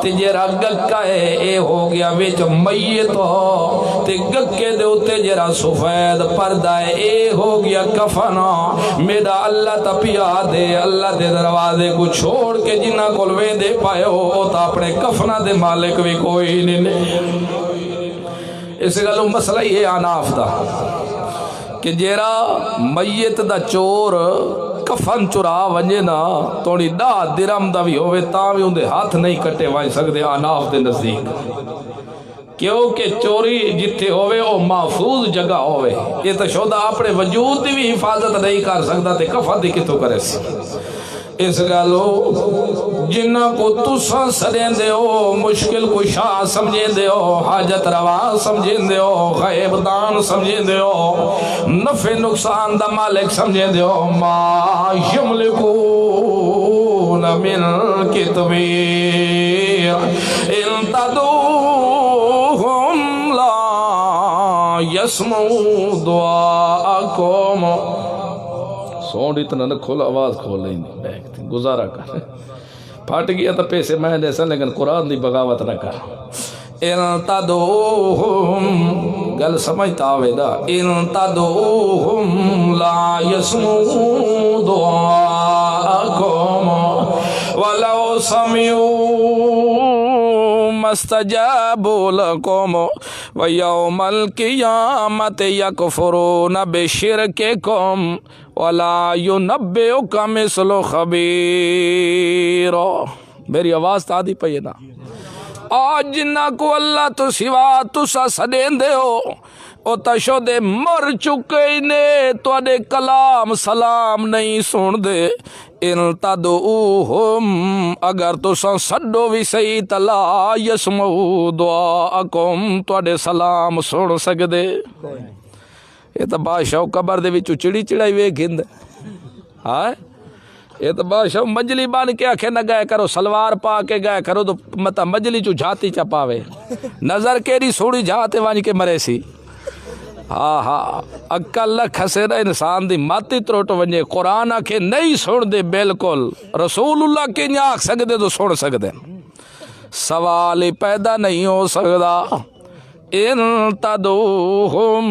تے جرا گکا ہے اے ہو گیا وچ میت ہو تے گکے دے اوتے جرا سفید پردہ ہے اے ہو گیا کفن. میرا اللہ تا پیا دے اللہ دے دروازے کو چھوڑ کے جنہ کول دے پائے ہو تا اپنے کفنہ دے مالک بھی کوئی نہیں. اس گلو مسئلہ یہ آناف دا کہ جیرا میت دا چور کفن چرا ونجے نا توڑی دا درم دا بھی ہوئے تا بھی اندے ہاتھ نہیں کٹے وائن سکتے آناف دے نزدیک, کیونکہ چوری جتے ہوئے او محفوظ جگہ ہوئے. یہ تو شودہ اپنے وجود دی بھی حفاظت نہیں کر سکتا تے کفن دی کتوں کرے سی. اس گالو جنہ کو تسا سدیں دے ہو, مشکل کو شاہ سمجھیں دے ہو, حاجت روا سمجھیں دے ہو, غیب دان سمجھیں دے ہو, نفع نقصان دا مالک سمجھیں دے ہو. ما یملکون ملک تمیر ان تدعوہم لا یسمعوا دعاءکم. سونڈ اتنا نہ کھولا آواز کھول نہیں گزارا کر پھٹ گیا تو پیسے میں نے سن لیکن قرآن دی بغاوت نہ کر. ان تدعوہم گل سمجھتا ہوئے دا ان تدعوہم لا یسمعوا دعاءکم ولو سمعوا ما استجابوا لکم ویوم القیامت یکفرون بشرککم وَلَا يُنَبِّئُكَ مِثْلُ خَبِيرٌ. میری آواز تا دی پئی نا. آج جنہ کو اللہ تو سوا تسا سدیں دے ہو او تشو دے مر چکے نے تو دے کلام سلام نہیں سن دے. ان تدعوہم اگر تسا سڈو بھی صحیح تلا یسمعوا دعاءکم تو دے سلام سن سکدے. یہ تو بادشاہ قبر دے وچوں چڑی چڑائی وے گھند. ہاں یہ تو بادشاہ مجلی بن کے آکھے نہ گئے کرو سلوار پا کے گئے کرو تو متا مجلی چو جھاتی چا پاوے. نظر کیری سوڑی جھاتے وان کے مرے سی. ہاں عقل کھسے نہ انسان دی ماتی تروٹ ونجے قرآن آکھے نہیں سن دے بالکل رسول اللہ کے نہیں آکھ سکتے تو سن سکتے سوال ہی پیدا نہیں ہو سکتا ان تدعوہم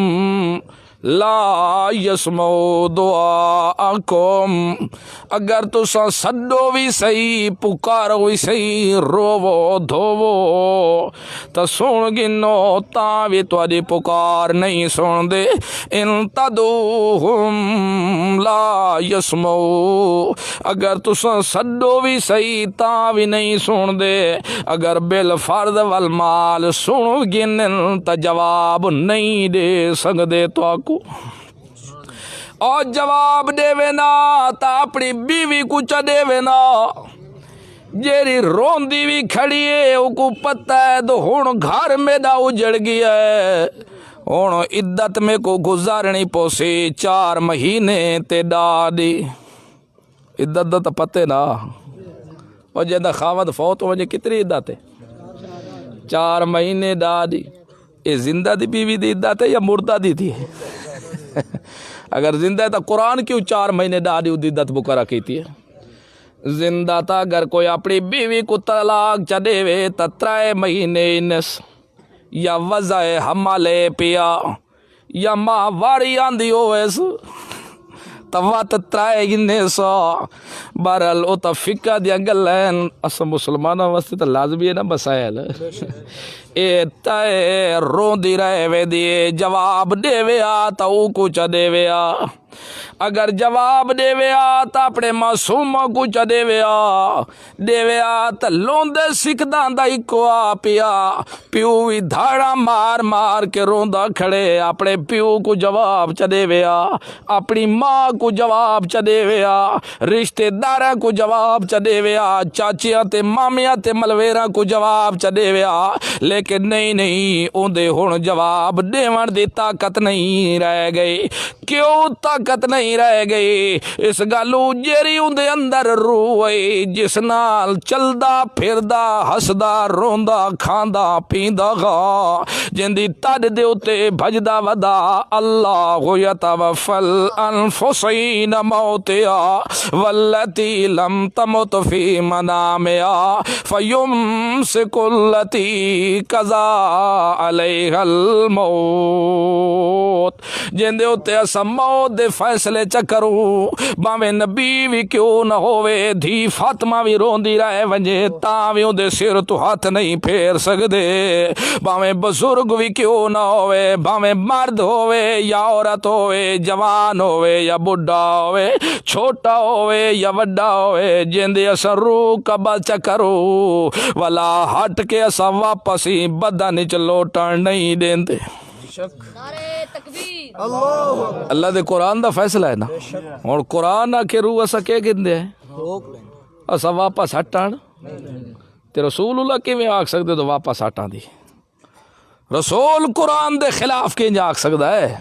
لا یسمعوا دعاءکم اگر تساں سڈو بھی صحیح پکارو بھی صحیح روو دھوو تو سن گنو تاں بھی تہاڈی پکار نہیں سن دے ان تدعوہم لا یسمعوا اگر تساں سڈو بھی صحیح تاں بھی نہیں سن دے اگر بالفرض والمال سن گنن تا جواب نہیں دے سکدے تو آکو اور جواب دے وینا تا اپنی بیوی کو چدے وینا جیری روندی بھی کھڑی ہے او کو پتہ ہے تو ہن گھر میں دا اجڑ گیا ہے ہن عدت میں کو گزارنی پوسی 4 مہینے تے ڈاڈی عدت دا تا پتے نا اور جیندہ خاوند فوت ہو وجہ کتنی عدت ہے 4 مہینے ڈاڈی یہ زندہ دی بیوی دی عدت ہے یا مردہ دی تھی اگر زندہ ہے تو قرآن کیوں 4 مہینے ڈاڈی عدت مقررہ کیتی ہے زندہ تھا اگر کوئی اپنی بیوی کو طلاق چدے وے تو 3 مہینے انس یا وضع حملے پیا یا ماں واڑی آندی ہوئیس توات 3 گنے سو بہرحال او تا فقہ دیا گلیں اسا مسلمانہ واسطے تا لازمی ہے نا مسائل اے تائے رون دی رہے وے دیے جواب دے ویا تا او کچھ دے ویا اگر جواب دے ویا تا اپنے معصوم کچھ دے ویا تا لوندے سکھدان دا ایکو آ پیا پیو بھی دھاڑا مار مار کے روندہ کھڑے اپنے پیو کو جواب چدے ویا اپنی ماں کو جواب چدے ویا رشتہ دارہ کو جواب چدے ویا چاچیاں تے مامیاں تے ملویرہ کو جواب چدے ویا لیکن نہیں اوندے ہون جواب دیوان دی طاقت نہیں رہ گئی کیوں طاقت نہیں رہ گئی اس گالو جیری اوندے اندر روئی جس نال چلدا پھردا ہسدا روندا کھاندا پیندا گا جندی تد دے اتے بھجدا ودا اللہ یتوفل انفسین موتیا والتی لم تمت فی منامیا فیمسک التی قضا علیہ الموت جندے اتے اسا موت دے فیصلے چکروں باویں نبی بھی کیوں نہ ہوئے دھی فاطمہ بھی روندی رہے ونجے تاں بھی اندے سر تو ہاتھ نہیں پھیر سکدے باویں بزرگ بھی کیوں نہ ہوئے باویں مرد ہوئے یا عورت ہوئے جوان ہوئے یا بڑھا ہوئے چھوٹا ہوئے یا وڈا ہوئے جندے اسا روح قبل چکروں والا ہٹ کے اسا واپس ہی بدن چ لوٹن نہیں دیندے اللہ دے قرآن دا فیصلہ ہے نا اور قرآن آ کے روح اسا کے گندے ہیں اسا واپس ہٹان تے رسول اللہ کی میں آکھ سکتے تو واپس ہٹان دی رسول قرآن دے خلاف کی آکھ سکتا ہے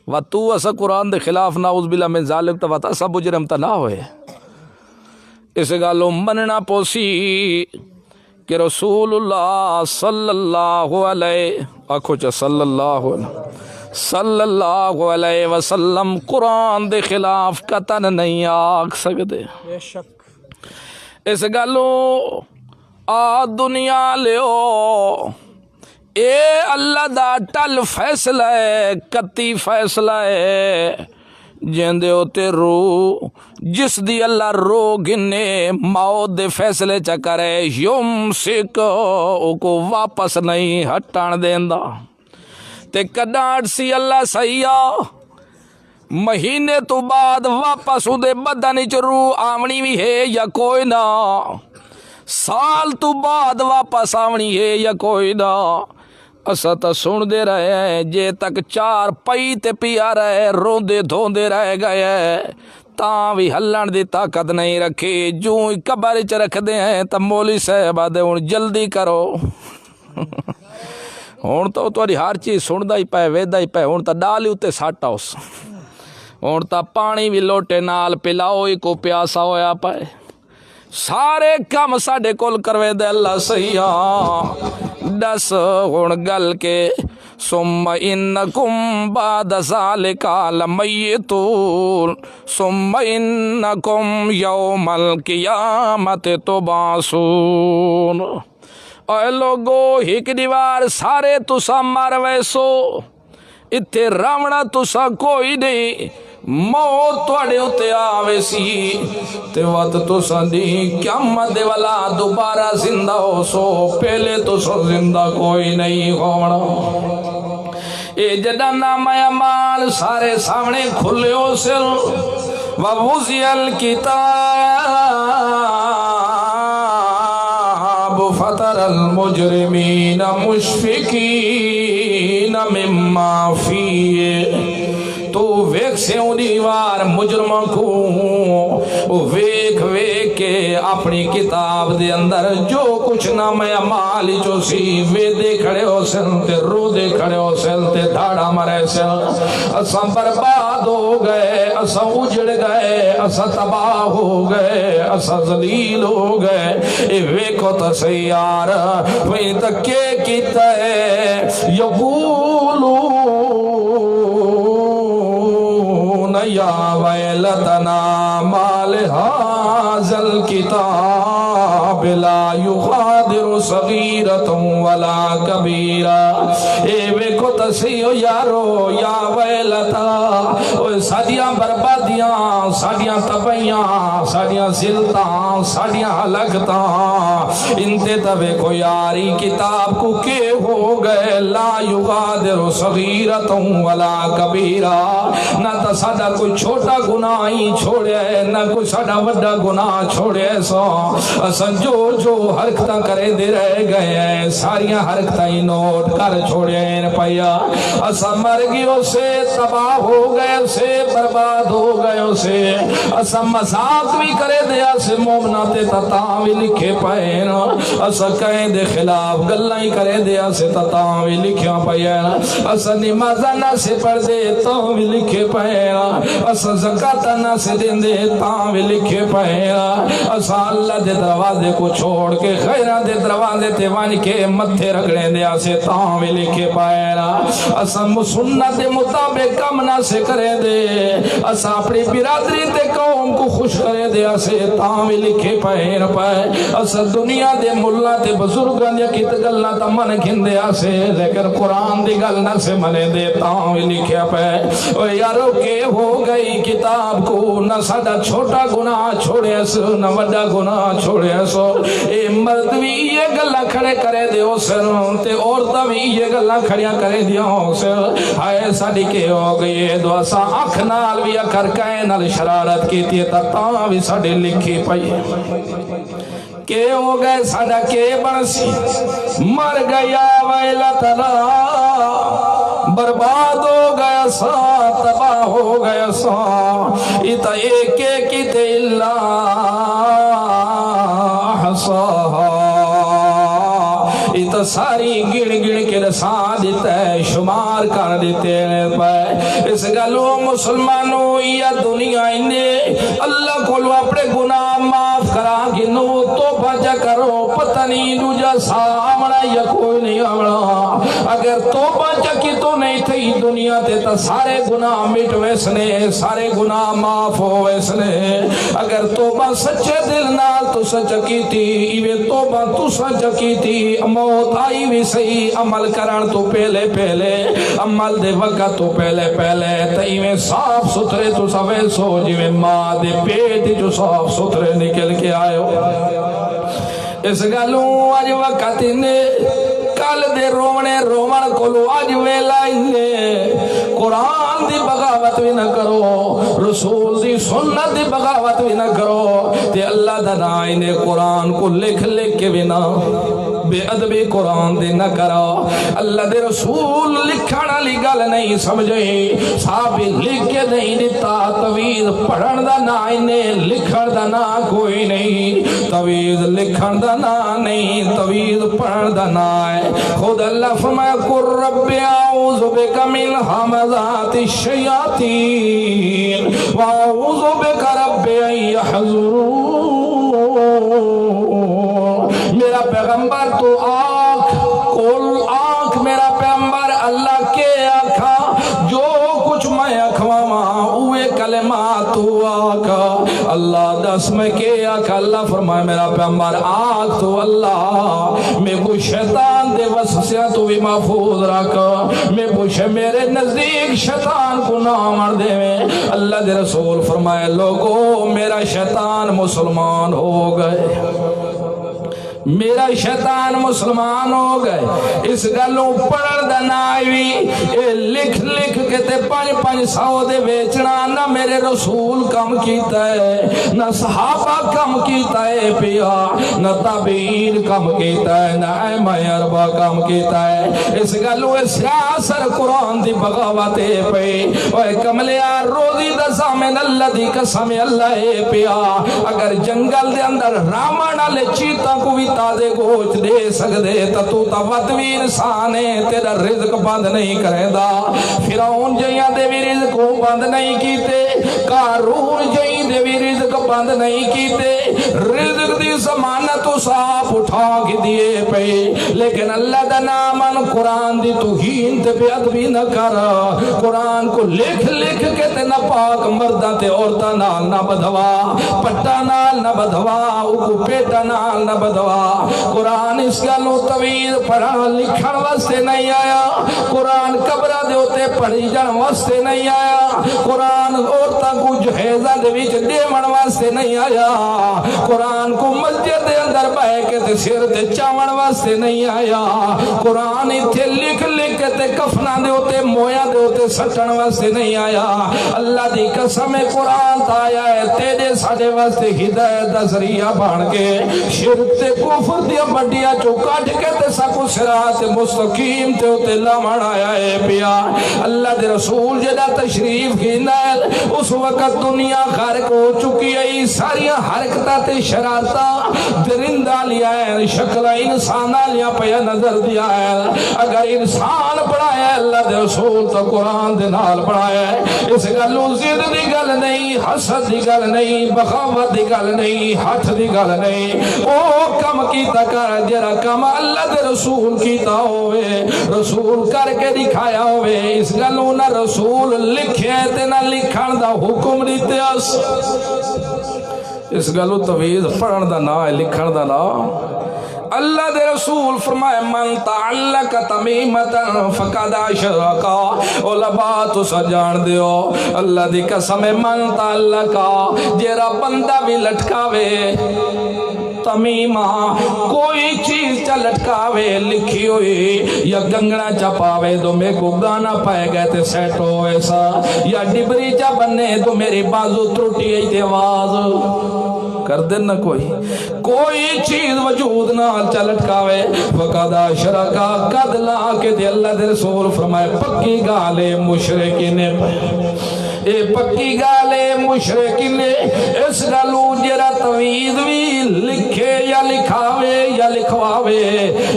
و تو اسا قرآن دے خلاف نعوذ باللہ من ذالک تو اسا مجرم تا نہ ہوئے اس گالو مننا پوسی کہ رسول اللہ صلی اللہ علیہ آنکھو چا صلی اللہ علیہ وسلم قرآن دے خلاف قطن نہیں آکھ سکتے اس گالو آ دنیا لیو اے اللہ دا ٹل فیصلہ ہے کتی فیصلہ ہے جیندے ہوتے رو جس دی اللہ رو گنے موت دے فیصلے چکرے یمسک او کو واپس نہیں ہٹان دیندا تے کڈاڑ سی اللہ سیاہ مہینے تو بعد واپس دے بدن چ روح آونی بھی ہے یا کوئی نہ سال تو بعد واپس آونی ہے یا کوئی نہ اسا تا سن دے رہے ہیں جے تک 4 پئی تے پیا رہے روندے دھوندے رہ گئے تاں بھی ہلن دی طاقت نہیں رکھی جو قبر چ رکھ دے ہیں تا مولی صاحب آدھے ہن جلدی کرو ہن تو تہاڈی ہر چیز سندا ہی پے ویدا ہی پے ہن تا ڈال اتے سٹ اس ہن تا پانی بھی لوٹے نال پلاؤ ہی کو پیاسا ہویا پے سارے کام ساڈے کول کروے دے اللہ سیاں دس ہن گل کے ثم انکم بعد ذالک لمیتون ثم انکم یوم القیامت تبعثون۔ اے لوگو ایک دیوار سارے تسا مر ویسو، اتھے راونا تسا کوئی نہیں، موت تواڈے اتے آوے سی تے وقت تسا دی قیامت والا دوبارہ زندہ ہو سو، پہلے تسا زندہ کوئی نہیں ہونا۔ اے جڑا نامہ اعمال سارے سامنے کھلے ہو سر ووضع الکتاب فتر المجرمین مشفقین مما فیہ، تو ویک سے دیوار مجرم کو ویک ویک کے اپنی کتاب دے اندر جو کچھ نام اعمال جو سی وے دے کھڑے ہو سن تے رو دے کھڑے ہو سن تے دھاڑا مرے سن، اساں برباد ہو گئے، اساں اجڑ گئے، اساں تباہ ہو گئے، اساں ذلیل ہو گئے۔ اے ویکھو تے صحیح یار وہیں تک کیتا ہے یقولو یا ویلتنا ما لہذا الکتاب لا یغادر صغیرۃ ولا کبیرہ۔ اے ویکھو تسیو یارو یا ویلتا، ساڈیاں بربادیاں، ساڈیاں تباہیاں، ساڈیاں ذلتاں، ساڈیاں ہلاکتاں، انتے تے ویکھو یاری کتاب کو کہ ہو گئے لا یغادر صغیرۃ ولا کبیرہ، نہ تا ساڈا کوئی چھوٹا گناہ ہی چھوڑیا ہے، نہ کوئی ساڈا وڈا گناہ چھوڑیا ہے۔ سو اساں جو جو حرکتاں کرے دے رہ گئے ہیں ساریاں حرکتاں ہی نوٹ کر چھوڑیا ہیں پیا۔ اساں مر گئے سے تباہ ہو گئے سے برباد ہو گئے سے، اساں مذاق بھی کرے دیا سے مومنا تے تاں بھی لکھے پائے نا، اساں کہیں دے خلاف گلاں ہی کرے دیا سے تاں بھی لکھیا پائے نا، اساں نمازاں نہ سے پڑھ دے تاں بھی لکھے پائے نا، اساں زکات نہ سے دین دے تاں بھی لکھے پائے نا، اساں اللہ دے دروازے کو چھوڑ کے خیرہ دے دروازے تے وان کے متھے رگڑے دیا سے تاں بھی لکھے پائے نا، اساں سنت دے مطابق کم نہ سے کرے دے، اساں اپنی برادری تے قوم کو خوش کرے دیا سے تاں بھی لکھے پائے نا پائے، اساں دنیا دے ملہ تے بزرگاں دے کت گلنا تا من کھندیا سے لیکن قرآن دی گل نہ سے منے دے تاں بھی لکھے پائے۔ او یارو کہ ہو گئی کتاب کو نہ ساڈا چھوٹا گناہ چھوڑے سو نہ وڈا گناہ چھوڑے سو، اے مرد بھی یہ گلاں کھڑے کرے دیو سر تے عورتاں بھی یہ گلاں کھڑیاں کرے دیو سر، ہائے ساڈی کہ ہو گئی دو اساں اکھ نال بھی اکھر کائیں نال شرارت کیتی تاں بھی ساڈے لکھی پئی کہ ہو گئے ساڈا کہ بنسی مر گیا ویلتنا برباد ہو گیا سا تباہ ہو گیا سا، اتا ایک ایک تے اللہ احصاہا، اتا ساری گن گن کے رسا دیتا ہے شمار کر دیتے ہیں پہ۔ اس گلو مسلمانوں یا دنیا انہیں اللہ کو لو اپنے گناہ معاف کرا گنو تو بچا کرو، پتہ نہیں دوجا سامنا یا کوئی نہیں آمنا، اگر تو بچا کی تو نہیں تھی دنیا تے تا سارے گناہ مٹ ویسنے، سارے گناہ معاف ہو ویسنے، اگر توبہ سچے دل نال تو سچ کی تھی ایوے توبہ تو سچ کی تھی، موت آئی بھی صحیح عمل کرن تو پہلے پہلے، عمل دے وقت تو پہلے پہلے، تیویں صاف ستھرے تو سوے سو جویں ماں دے پیٹ جو صاف ستھرے نکل کے آئے ہو۔ اس گلوں آج وقت نے کل دے رونے رومن کولو آج ویلا انہیں قرآن دی بغاوت بھی نہ کرو، رسول دی سنت دی بغاوت بھی نہ کرو، تے اللہ دا نام نے قرآن کو لکھ لکھ کے بھی نہ بے ادبی قرآن دے نہ کرو، اللہ دے رسول لکھنا لی گل نہیں سمجھے، صاحب لکھ کے نہیں دیتا، تویز پڑھن دا نا انہیں لکھن دا نا کوئی نہیں، تویز لکھن دا نا نہیں، تویز پڑھن دا نا ہے۔ خود اللہ فرمایا قُل رب اعوذ بک من ہمزات الشیاطین واعوذ بک رب ان یحضرون، اللہ دس میں کیا کہ اللہ فرمائے میرا پیغمبر آگ تو اللہ میں کو شیطان دے وسوسیاں تو بھی محفوظ رکھ میں پوچھے میرے نزدیک شیطان کو نہ مار دے میں اللہ دے رسول فرمائے لوگو میرا شیطان مسلمان ہو گئے میرا شیطان مسلمان ہو گئے اس گلوں پڑھن دا نہ آئی اے لکھ لکھ کے تے 500 دے بیچنا نہ میرے رسول کم کیتا ہے نہ صحابہ کم کیتا ہے پیا نہ تابعین کم کیتا ہے نہ ائمہ اربعہ کم کیتا ہے اس گلوں سیاسر قرآن دی بغاوت پہ اوے کملیا روزی دا سامن اللہ دی قسم اللہ ہے پیا اگر جنگل دے اندر رامن والے چیتا کو بھی تازے گوشت دے سکدے تو وطوی انسان ہے تیرا رزق بند نہیں کرے دا فرعون جیاں دے بھی رزق بند نہیں کیتے قارون جیاں دے بھی رزق بند نہیں کیتے رزق دی ضمانت صاف اٹھا کے دیے پہ لیکن اللہ دا نامن قرآن دی توہین تے بے ادبی نہ کر قرآن کو لکھ لکھ کے تے نہ پاک مردہ تے عورتہ نال نہ بدھوا پٹا نال نہ بدھوا اوکو پیٹا نال نہ بدھوا قرآن اس گلوں طویل پڑھا لکھن واسطے نہیں آیا قرآن قبرہ دے ہوتے پڑھی جان واسطے نہیں آیا قرآن عورتاں کو جہیزہ دے وچ دیون واسطے نہیں آیا قرآن کو مسجد دے اندر بہ کے تے سر تے چاون واسطے نہیں آیا قرآن ایتھے لکھ لکھ کے تے کفنا دے ہوتے مویا دے ہوتے سٹن واسطے نہیں آیا اللہ دی قسم قرآن تا آیا ہے تیرے ساڈے واسطے ہدایت دا ذریعہ بن کے شرک تے کفر دیا بڑیا چو کٹ کے تے ساکو صراط مستقیم تے ہوتے لامن آیا ہے پیا اللہ دے رسول جدا تشریف کی نال اس وقت دنیا خارق ہو چکی ہے ساری حرکتہ تے شرارتہ درندہ لیا ہے شکل انسانہ لیا پیا نظر دیا ہے اگر انسان پڑھایا ہے اللہ دے رسول تو قرآن دے نال پڑھایا ہے اس گلو زد دی گل نہیں حسد دی گل نہیں بغاوت دی گل نہیں ہاتھ دی گل نہیں او کم کیتا کر جرا کم اللہ دے رسول کیتا ہوئے رسول کر کے دکھایا ہوئے اس گلوں نہ رسول لکھے تے نہ لکھن دا حکم دیتے اس گلوں طویل پڑھن دا نا لکھن دا نا اللہ دے رسول فرمائے من تعلق تمیمتا فقد اشرکا علماء تو سجان دیو اللہ دی قسم من تعلقا جیرا بندہ بھی لٹکاوے تمیمہ کوئی چیز چا لٹکاوے لکھی ہوئی یا گنگنا چا پاوے تو میں کو گانا پائے گئے تے سیٹ ہو ایسا یا ڈبری چا بننے تو میری بازو ترٹی ہے تے آواز کر دینا کوئی چیز وجود نہ چا لٹکاوے فقد اشرکا قد لا کے دے اللہ دے رسول فرمائے پکی گالے مشرکی نے اے پکی گالے مشرکی نے اس گالو جرا توید بھی لکھے یا لکھاوے یا لکھواوے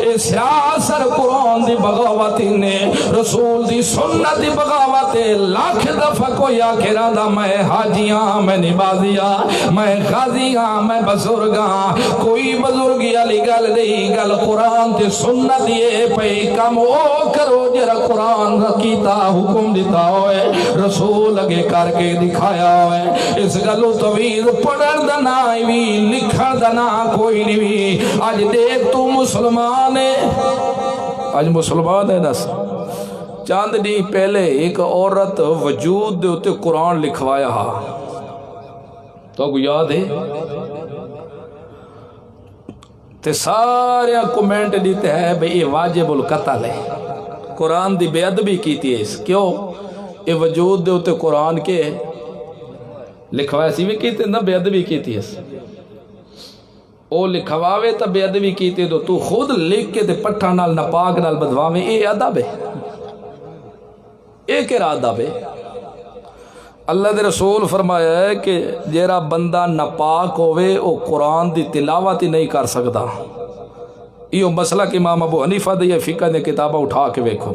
اے سیاسر قرآن دی بغاوتی نے رسول دی سنت دی بغاوتی لاکھ دفعہ کوئی آکھران دا میں حاجیاں میں نبازیاں میں غازیاں میں بزرگاں کوئی بزرگی علی گل نہیں گل قرآن تے سنت یہ پہ کم او کرو جرا قرآن کیتا حکم دیتا ہوئے رسول اگے کر کے دکھایا ہوئے اس گلو طویل پڑھن دا نا بھی لکھن دا نا کوئی نہیں بھی آج دیکھ تو مسلمان ہے آج مسلمان ہے دس چاند دی پہلے ایک عورت وجود دے ہوتے قرآن لکھوایا ہا تو کو یاد ہے تے سارے کومنٹ دیتے ہیں بھئی یہ واجب القتل ہے قرآن دی بے ادبی کیتی ہے اس کیوں یہ وجود دے ہوتے قرآن کے لکھوایا سی بھی کیتے نہ بے ادبی کیتی ہے او لکھواوے تا بے ادبی کیتے تو خود لکھ کے تے پٹھا نال نپاک نال بدواوے اے ادب ہے ایک ادب ہے اللہ دے رسول فرمایا ہے کہ جیرا بندہ نپاک ہوئے او قرآن دی تلاوت ہی نہیں کر سکتا یہ مسئلہ کہ امام ابو حنیفہ دے فقہ نے کتابہ اٹھا کے ویکھو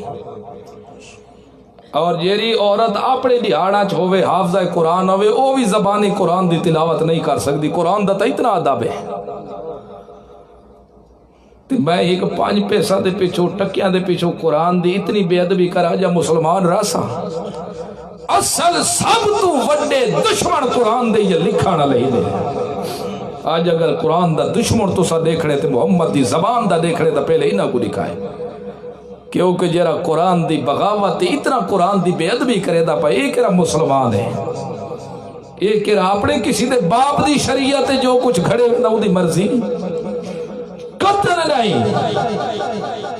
اور جیری عورت اپنے دیہاڑا چ ہوئے حافظہ قرآن ہوئے او بھی زبانی قرآن دی تلاوت نہیں کر سکتی قرآن دا تا اتنا ادب ہے میں ایک 5 پیسہ دے پیچھو ٹکیاں دے پیچھو قرآن دی اتنی بے ادبی کرا جا مسلمان راسا اصل سب تو وڈے دشمن قرآن دے یہ لکھانا لئی دے آج اگر قرآن دا دشمن تو سا دیکھنے تے محمد دی زبان دا دیکھنے تا پہلے ہی نہ کو لکھائے کیونکہ جرا قرآن دی بغاوت اتنا قرآن دی بے ادبی کرے دا پا ایک را مسلمان ہے ایک را اپنے کسی دے باپ دی شریعت جو کچھ گھڑے نہ دی مرضی قتل نہیں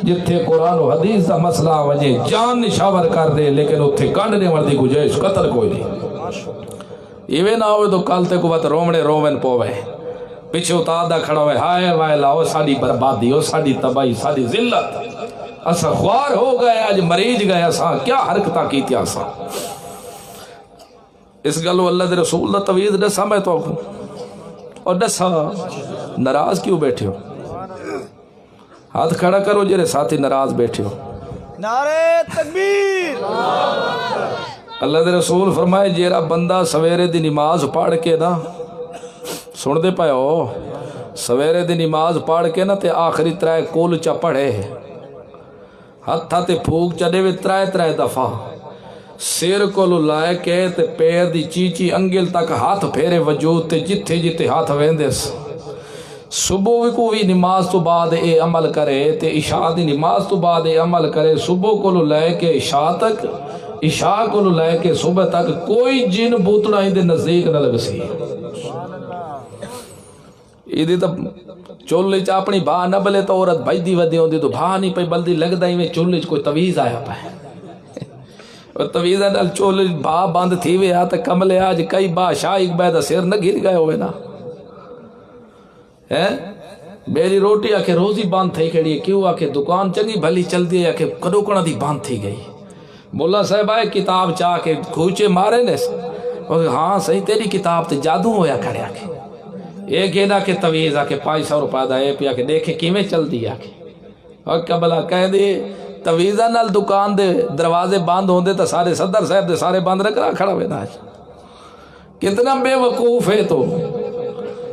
جتھے قرآن و حدیث دا مسئلہ وجہ جان نشاور کر دے لیکن اتھے کانڈنے مردی گجائش قتل کوئی نہیں ایوے نہ ہوئے تو کالتے کو بات رومنے رومن پوے پیچھے اتادہ کھڑا ہوئے ہائے وائے لاؤ ساڑی بربادی ہو ساڑی تباہی ساڑی ذلت اسا خوار ہو گئے آج مریض گئے اسا کیا حرکتہ کی تھی اسا اس گلو اللہ دے رسول دا تویز ڈسا میں تو اور ڈسا ناراض کیوں بیٹھے ہو ہاتھ کھڑا کرو جرے ساتھی ناراض بیٹھے ہو نعرہ تکبیر اللہ دے رسول فرمائے جیرا بندہ سویرے دی نماز پڑھ کے نا سن دے پائے ہو سویرے دی نماز پڑھ کے نا تے آخری ترائے کول چا پڑھے ہتھا تے پھوک چڑے وے ترائے دفعہ سیر کو لائے کے تے پیر دی چیچی انگل تک ہاتھ پھیرے وجود تے جتھے جتھے ہاتھ ویندس صبح کو بھی نماز تو بعد اے عمل کرے تے عشاء دی نماز تو بعد اے عمل کرے صبح کو لائے کے عشاء تک عشاء کو لائے کے صبح تک کوئی جن بوتڑا ہی دے نزدیک نہ لگ سی ایدی تا چولے چا اپنی بھا نہ بلے تو عورت بھائی دی ودی ہوندی تو بھا نہیں پہ بلدی لگ دائی میں چولے چا کوئی تویز آیا پائے اور تویز نال چولے بھا باندھ تھی وے آتا کملے آج کئی با شاہ ایک بیدہ سیر نہ گر گئے ہوئے نا میری روٹی آکے روزی باندھ تھی کھڑی ہے کیوں آکے دکان چنگی بھلی چل دی ہے آکے کڑوکڑا دی باندھ تھی گئی مولا صاحب آئے کتاب چاہ کے کھوچے مارے نے ہاں صحیح تیری کتاب تے جادو ہویا کھڑے آکے ایک اینا کے تویز آکے 500 روپے دا ہے پیا کے دیکھے کیویں چل دی آکے اور قبلہ کہہ دی تویزہ نال دکان دے دروازے باندھ ہوندے تا سارے صدر صاحب دے سارے باندھ رکھ رہا کھڑا ہوئے آج کتنا بے وقوف ہے تو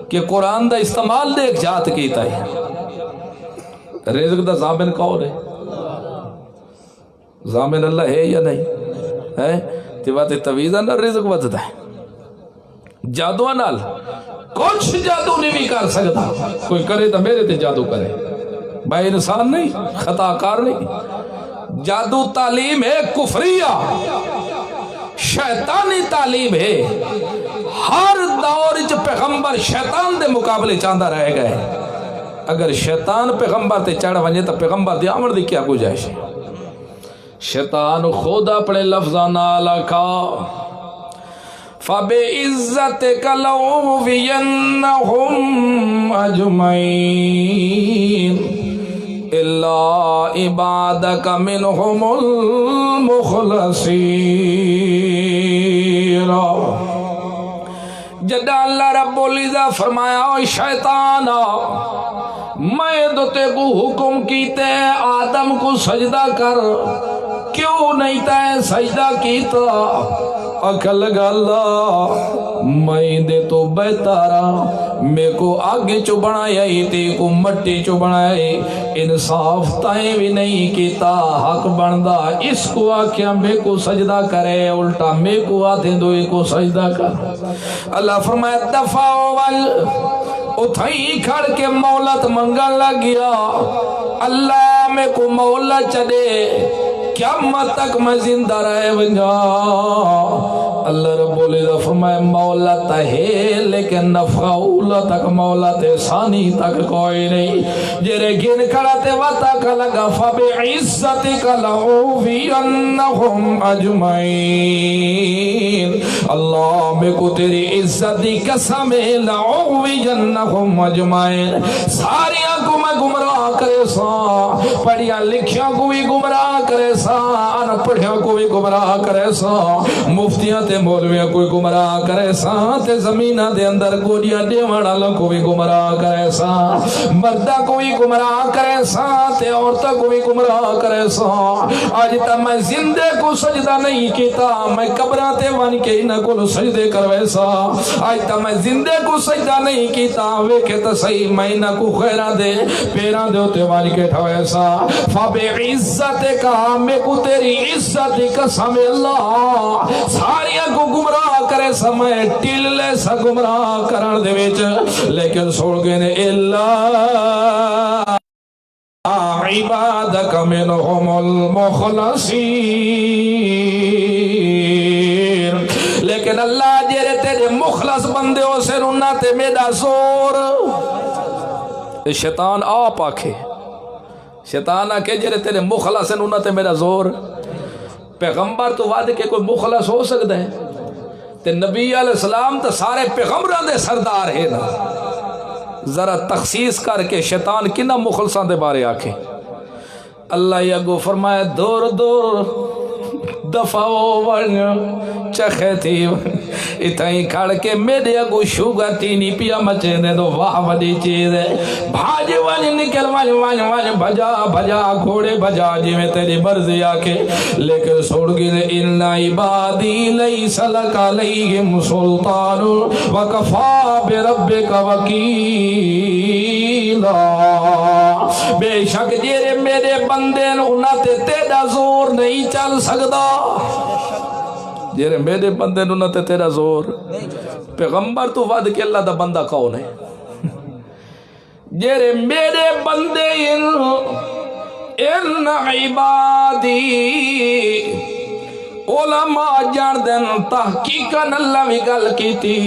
کہ قرآن دا استعمال دیکھ جات کیتا ہے رزق دا ضامن کون ہے ضامن اللہ ہے یا نہیں ہے تو بات تویزہ نال رزق بدتا ہے جادو نال کچھ جادو نہیں بھی کر سکتا کوئی کرے تو میرے تے جادو کرے بھائی انسان نہیں خطا کار نہیں جادو تعلیم ہے کفریہ شیطانی تعلیم ہے ہر دور چ پیغمبر شیطان دے مقابلے چاندہ رہ گئے اگر شیطان پیغمبر تے چڑھ ونجے تو پیغمبر دی آمر دی کیا گنجائش ہے شیطان خود اپنے لفظاں نال آکھا فَبِعِزَّتِكَ لَأُغْوِيَنَّهُمْ أَجْمَعِينَ إِلَّا عِبَادَكَ مِنْهُمُ الْمُخْلَصِينَ جدہ اللہ رب العزت فرمایا او شیطان میں دوتے کو حکم کیتے آدم کو سجدہ کر کیوں نہیں تے سجدہ کیتا اکل گالا میں دے تو بیتارا میں کو آگے چو بنایا تے کو مٹی چو بنایا انصاف تائیں بھی نہیں کیتا حق بندہ اس کو آکھیا میں کو سجدہ کرے الٹا میں کو آتے دو کو سجدہ کر اللہ فرمایا دفع وال اتھائی کھڑ کے مولت منگا لگیا اللہ میں کو مولا چڑے قیامت تک میں زندہ رہے ونجا اللہ رب العزت فرمائے مولت ہے لیکن نفع اولا تک مولت ثانی تک کوئی نہیں جرے گن کھڑاتے وطاق لگا فَبِعِزَّتِكَ لَأُغْوِيَنَّهُمْ أَجْمَعِينَ اللہ میں کو تیری عزت دی قسم لَأُغْوِيَنَّهُمْ أَجْمَعِينَ ساریاں کو میں گمراہ کرے سا پڑھیاں لکھیاں کو بھی گمراہ کرے سا ان پڑھیاں کو بھی گمراہ کرے سا مفتیاں تے مولویاں کوئی گمراہ کرے سا تے زمینہ دے اندر گوڑیاں دیوانا لوں کو بھی گمراہ کرے سا مردہ کو بھی گمراہ کرے سا تے عورتہ کو بھی گمراہ کرے سا آج تا میں زندے کو سجدہ نہیں کیتا میں قبران تے وان کے انہ کو سجدے کروے سا آج تا میں زندے کو سجدہ نہیں کیتا ویکھے تا صحیح میں انہ کو خیرہ دے پیران دے ہوتے وان کے ٹھوے سا فَبِعِزَّتِكَ میں کو تیری عزت عزت کی قسم اللہ ساریاں کو گمراہ کرے سمے ٹلے سا گمراہ کرن دے وچ لیکن سوڑ گئے نے اللہ عبادک منہم المخلصین لیکن اللہ جیرے تیرے مخلص بندے ہو سے رونا تے میرا زور شیطان آپ آکھے شیطان آکھے جیرے تیرے مخلص ہیں رونا تے میرا زور پیغمبر تو وعدے کے کوئی مخلص ہو سکتا ہے تے نبی علیہ السلام تو سارے پیغمبران دے سردار ہیں نا ذرا تخصیص کر کے شیطان کنا مخلصان دے بارے آکھے اللہ یگو فرمایا دور دور دفعو ون چخے تھی اتھائیں کھڑ کے میرے اگو شوگا تینی پیا مچے دے دو واہ وڈی چیز ہے بھاج ون نکل ون ون ون بھجا بھجا گھوڑے بھجا جی میں تیری مرضی آکے لیکن سوڑ گئے ان عبادی لیس لک علیہم سلطان وکفا بربک وکیلا بے شک جیرے میرے بندے انہاں تے تیرا زور نہیں چل سکدا جیرے میرے بندے انہاں تے تیرا زور پیغمبر تو ود کے اللہ دا بندہ کون ہے جیرے میرے بندے ان عبادی علماء جان دن تحقیقاً اللہ بھی گل کی تھی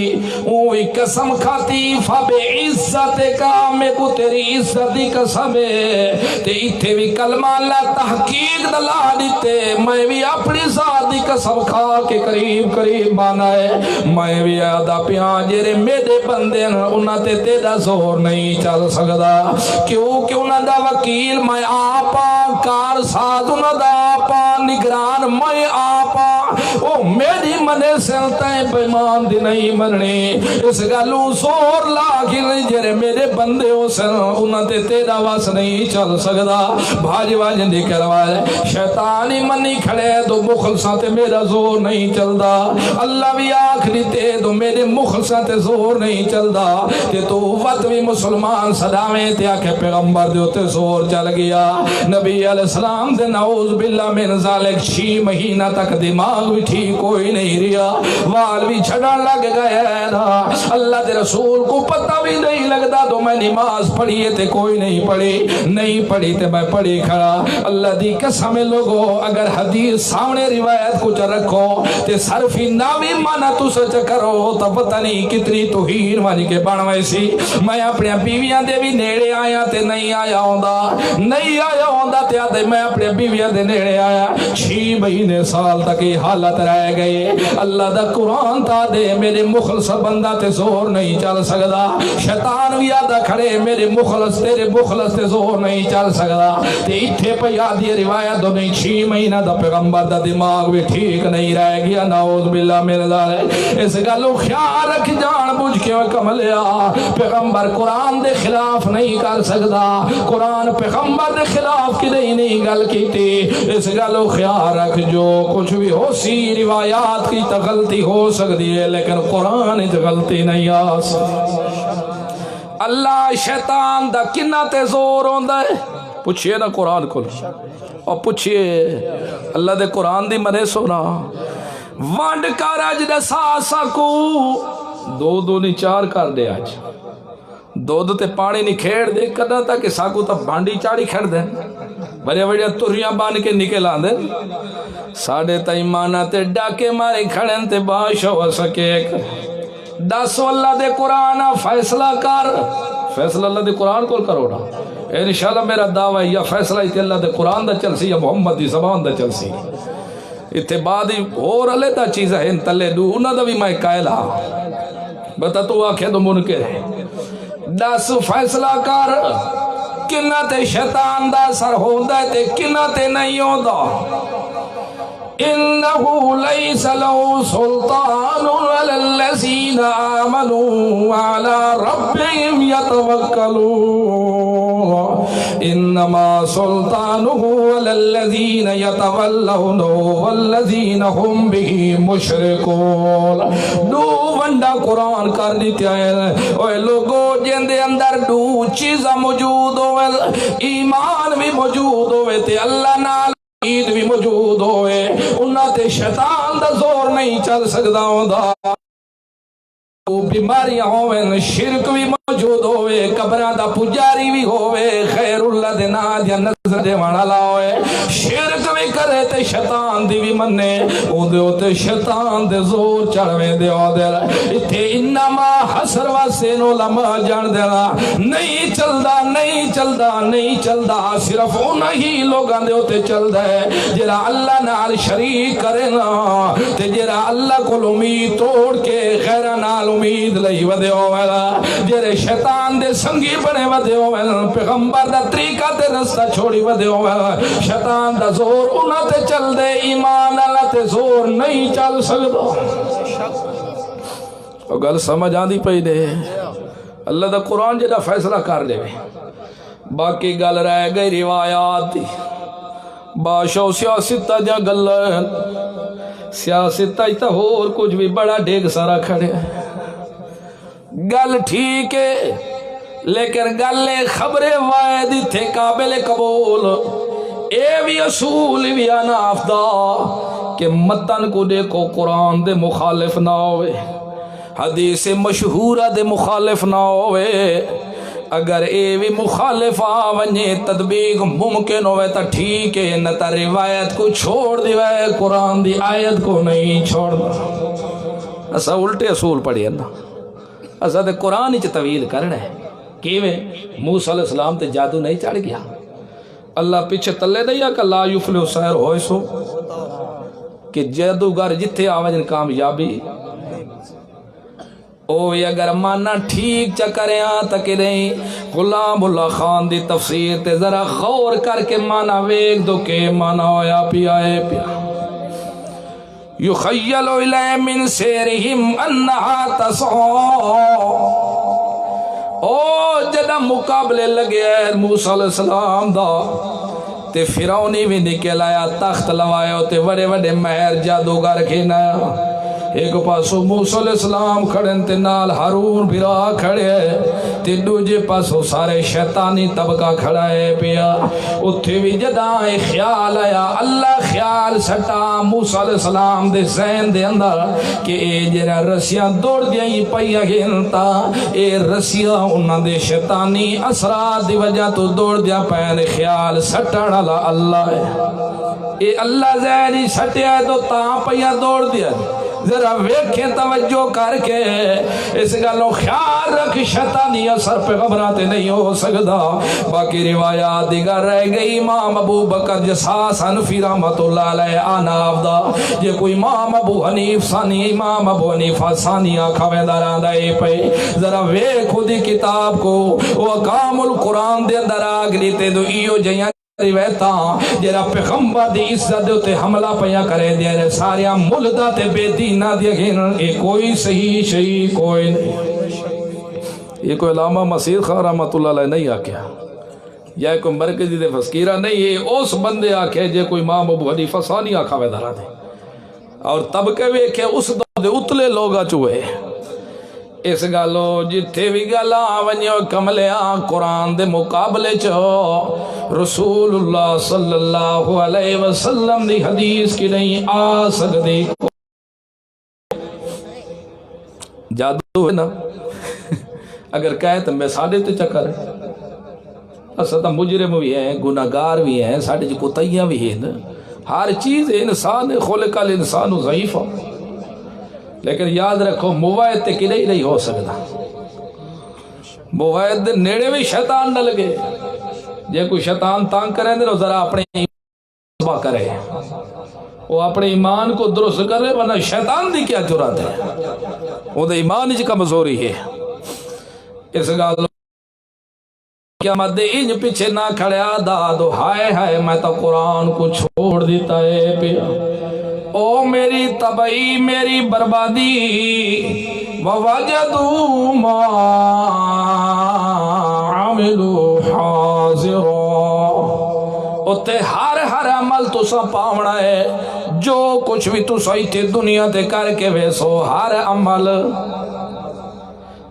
وہی قسم کھاتی فبے عزت کا میں کو تیری عزت دی قسم ہے تے اتھے بھی کلمہ اللہ تحقیق دلا دیتے میں بھی اپنی ذات دی قسم کھا کے قریب قریب مانا ہے میں بھی آدھا پیان جیرے میرے بندے انہاں تے تیرا زور نہیں چل سکدا کیونکہ انہاں دا وکیل میں آپا کار ساز انہاں دا آپا نگران میں آپا او میری منے سلطیں بیمان دی نہیں مننی اس گلوں زور لاکھ نہیں جرے میرے بندے ہو سن انہاں تے تیرا واس نہیں چل سکدا بھاج واج نکل والے شیطانی منی کھڑے تو مخلصاں تے میرا زور نہیں چلدا اللہ بھی آنکھ دیتے تو میرے مخلصاں تے زور نہیں چلدا تے تو وقت بھی مسلمان صداویں تے آکھے پیغمبر دے ہوتے زور چل گیا نبی علیہ السلام دے نعوذ باللہ من ذالک 6 مہینہ تک دماغ بھی ٹھیک کوئی نہیں رہا وال بھی چھڑن لگ گئے نا اللہ دے رسول کو پتہ بھی نہیں لگتا تو میں نماز پڑھی تے کوئی نہیں پڑھی تے میں پڑھی کھڑا اللہ دی قسم لوگو اگر حدیث سامنے روایت کچھ رکھو تے صرفی ناوی مانا تو سچ کرو تو پتہ نہیں کتنی توہین مانی کے بنوائے سی میں اپنے بیویاں دے بھی نیڑے آیا تے نہیں آیا ہوندا تے آتے میں اپنے بیویاں دے نیڑے آیا 6 مہینے سال تک یہ حالت رہ گئے اللہ دا قرآن تا دے میرے مخلص بندہ تے زور نہیں چل سکدا شیطان بھی آدھا کھڑے میرے مخلص تیرے مخلص تے زور نہیں چل سکدا تے اتھے پہ یاد یہ روایت دو نہیں 6 مہینہ دا پیغمبر دا دماغ بھی ٹھیک نہیں رہ گیا نعوذ باللہ میرے دارے اس گلو خیال رکھ جان بوجھ کے کملیا پیغمبر قرآن دے خلاف نہیں کر سکدا قرآن پیغمبر دے خلاف کی نہیں گل کی تھی اس گلو خیال رکھ جو کچھ بھی ہو سی روایات کی تو غلطی ہو سکتی ہے لیکن قرآن کی غلطی نہیں آ سکتی اللہ شیطان دا کنا تے زور ہوندا ہے پوچھئے نا قرآن کو اور پوچھئے اللہ دے قرآن دی مرے سونا وانڈ کر اج دسا سکو دو نہیں 4 کر دے اج دودھ تے پانی نہیں کھیڑ دے کدا تک ساکو تا بانڈی چاڑی کھڑ دے بڑے بڑے تریاں بان کے نکل آن دے ساڑھے تا ایمانہ تے ڈاکے مارے کھڑن تے باشا ہو سکے دسو اللہ دے قرآن فیصلہ کر فیصلہ اللہ دے قرآن کو کرو نا انشاءاللہ میرا دعویٰ ہے یا فیصلہ ہے کہ اللہ دے قرآن دا چل سی یا محمد دی زبان دا چل سی اتھے بعد ہی اور اللہ دا چیز ہے ان تلے دو انہ دا بھی میں قائل ہاں بتا تو آکھے تو منکر ہے دس فیصلہ کر کنہ تے شیطان دا سر ہوندہ تے کنہ تے نہیں ہوندہ انہو لیس لہو سلطان علی الذین آمنوا وعلی ربهم یتوکلون انما سلطانہ علی الذین یتولونہ والذین هم به مشرکون دو ونڈا قرآن کر دیتے ہیں اوہ لوگو جن دے اندر دو چیزہ موجود ہوئے ایمان بھی موجود ہوئے تے اللہ نال امید بھی موجود ہوئے انہاں تے شیطان دا زور نہیں چل سکدا ہوندا بیماریاں ہوئے شرک بھی موجود ہوئے قبراں دا پجاری بھی ہوئے خیر اللہ دے نا دیا نظر دے وانا لاؤے شرک بھی کرے تے شیطان دی بھی منے او دے ہوتے شیطان دے زور چڑھوے دے او دے اتھے انما حسر واسے نو لمحہ جان دے نہیں چلدا نہیں چلدا نہیں چلدا صرف انہی لوگاں دے ہوتے چل دے جرا اللہ نال شریک کرے نا تے جرا اللہ کو امید توڑ کے غیرہ نال امید لئی ودے ہوئے جرے شیطان دے سنگی بنے ودے ہوئے پیغمبر دا طریقہ تے رستہ چھوڑی ودے ہوئے شیطان دا زور انہاں تے چل دے ایمان اللہ تے زور نہیں چل سکتا اور گل سمجھ آندی پئی دے اللہ دا قرآن جڑا فیصلہ کر دے باقی گل رہ گئی روایات دی بادشاہ سیاستہ جا گل سیاستہ تا ہور کچھ بھی بڑا ڈیگ سارا کھڑے گل ٹھیک ہے لیکن گل خبر واحد تھے قابل قبول اے بھی اصول بھی اناف دا کہ متن کو دیکھو قرآن دے مخالف نہ ہوئے حدیث مشہورہ دے مخالف نہ ہوئے اگر اے بھی مخالف آونے تدبیق ممکن ہوئے تا ٹھیک ہے نہ تا روایت کو چھوڑ دیوائے قرآن دی آیت کو نہیں چھوڑنا ایسا الٹے اصول پڑھی نا ایسا دے قرآن ہی طویل کرنا ہے کیویں موسیٰ علیہ السلام تے جادو نہیں چڑھ گیا اللہ پیچھے تلے دیا کہ لا یفلح سحر ہوئے سو کہ جادوگر جتھے آوجن کامیابی اوہ اگر مانا ٹھیک چکرے تک نہیں غلام اللہ خان دی تفسیر تے ذرا غور کر کے مانا ویک دو کہ مانا ہویا پیا ہے پیا یخیل الی من سیرہم انہا تسعو او جدہ مقابلے لگے موسیٰ علیہ السلام دا تے فرعونی بھی نکل آیا تخت لوائے تے وڑے وڑے مہر جادوگر کھینا ایک پاسو موسیٰ علیہ السلام کھڑن تے نال ہارون بھرا کھڑے تے دوجے پاسو سارے شیطانی طبقہ کھڑا ہے پیا اتھے بھی جدائیں خیال آیا اللہ خیال سٹا موسیٰ علیہ السلام دے ذہن دے اندر کہ اے جرہ رسیاں دوڑ دیاں پیا گھنتا اے رسیاں انہاں دے شیطانی اثرات دی وجہ تو دوڑ دیا پہنے خیال سٹڑا اللہ ہے اے اللہ ذہنی سٹیا ہے تو تاں پیا دوڑ دیا ذرا ویکھیں توجہ کر کے اس گلوں خیال رکھ شیطانی اثر پہ غبراتے نہیں ہو سکتا باقی روایات دیگر رہ گئی امام ابو بکر جساس حنفی رحمت اللہ علیہ آناف دا یہ کوئی امام ابو حنیف ثانی امام ابو حنیفہ ثانی آنکھاویں داران دائے پہ ذرا ویکھ خودی کتاب کو وقام القرآن دے اندر آگ لیتے دو ایو جیاں روایتا جرا پیغمبر دی عزت دے تے حملہ پیا کرے دے ساریا ملدہ تے بے دینہ دیا گھن اے کوئی صحیح شہی کوئی نہیں یہ کوئی علامہ مسیح خان رحمت اللہ علیہ نہیں آکیا یا کوئی مرکزی دے فسکیرہ نہیں یہ اس بندے آکے جے کوئی امام ابو حنیفہ ثانی آکھا وے دارا دے اور طبقے ویکھے اس دے اتلے لوگا چوئے اس گالو جتھے بھی گالا ونیو کملیاں قرآن دے مقابلے چو رسول اللہ صلی اللہ علیہ وسلم دی حدیث کی نہیں آ سکتی جادو ہے نا اگر کہے تو میں ساڑھے تے چکر ہے اسا مجرم بھی ہیں گناہگار بھی ہیں ساڑھے جو کتائیاں بھی ہیں ہر چیز انسان خلق الانسان ضعیفہ لیکن یاد رکھو موائد تے کدے ہی نہیں ہو سکتا موائد دے نیڑے بھی شیطان نہ لگے جے کوئی شیطان تانگ کریں دے ذرا اپنے ایمان کرے وہ اپنے ایمان کو درست کرے ورنہ شیطان دی کیا جرات ہے وہ دے ایمان ہی کمزوری ہے اس گالو کیا مدے انج پیچھے نہ کھڑیا دادو ہائے ہائے میں تو قرآن کو چھوڑ دیتا ہے پیا او میری تباہی میری بربادی ووجدوا ما عملوا حاضرا اتے ہر عمل تو سا پاونا ہے جو کچھ بھی تو سائیتے دنیا تے کر کے ویسو ہر عمل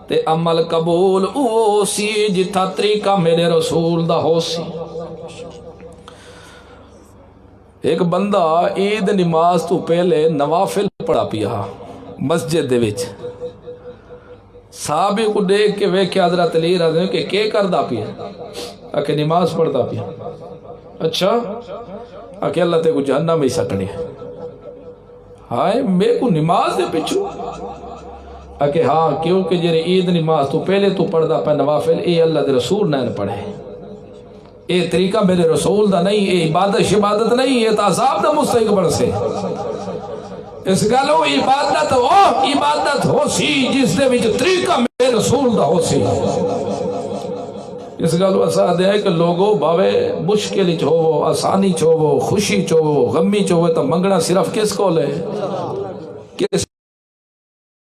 تے عمل قبول او سی جتا طریقہ میرے رسول دا ہو سی ایک بندہ عید نماز تو پہلے نوافل پڑھا پیا مسجد دے وچ، صحابی کو دیکھ کے ویکھے حضرت علی رضی اللہ عنہ کہ کردا پیا؟ کہ نماز پڑھدا پیا۔ اچھا کہ اللہ تے کو جہنم ہی سٹنے، ہائے میں کو نماز دے پچھو؟ کہ ہاں کیونکہ جڑے عید نماز تو پہلے تو پڑھدا پیا نوافل، اے اللہ دے رسول نے پڑھے، اے طریقہ میرے رسول دا نہیں، اے عبادت نہیں، یہ تو عذاب دا مستحق بن سے۔ اس گلو عبادت ہو سی جس دے وچ طریقہ میرے رسول دا ہو سی۔ اس گلو اسا دے ہے کہ لوگوں باوے مشکل چھوو، آسانی چھوو، خوشی چھوو، غمی چھوو، تو منگنا صرف کس کو لے؟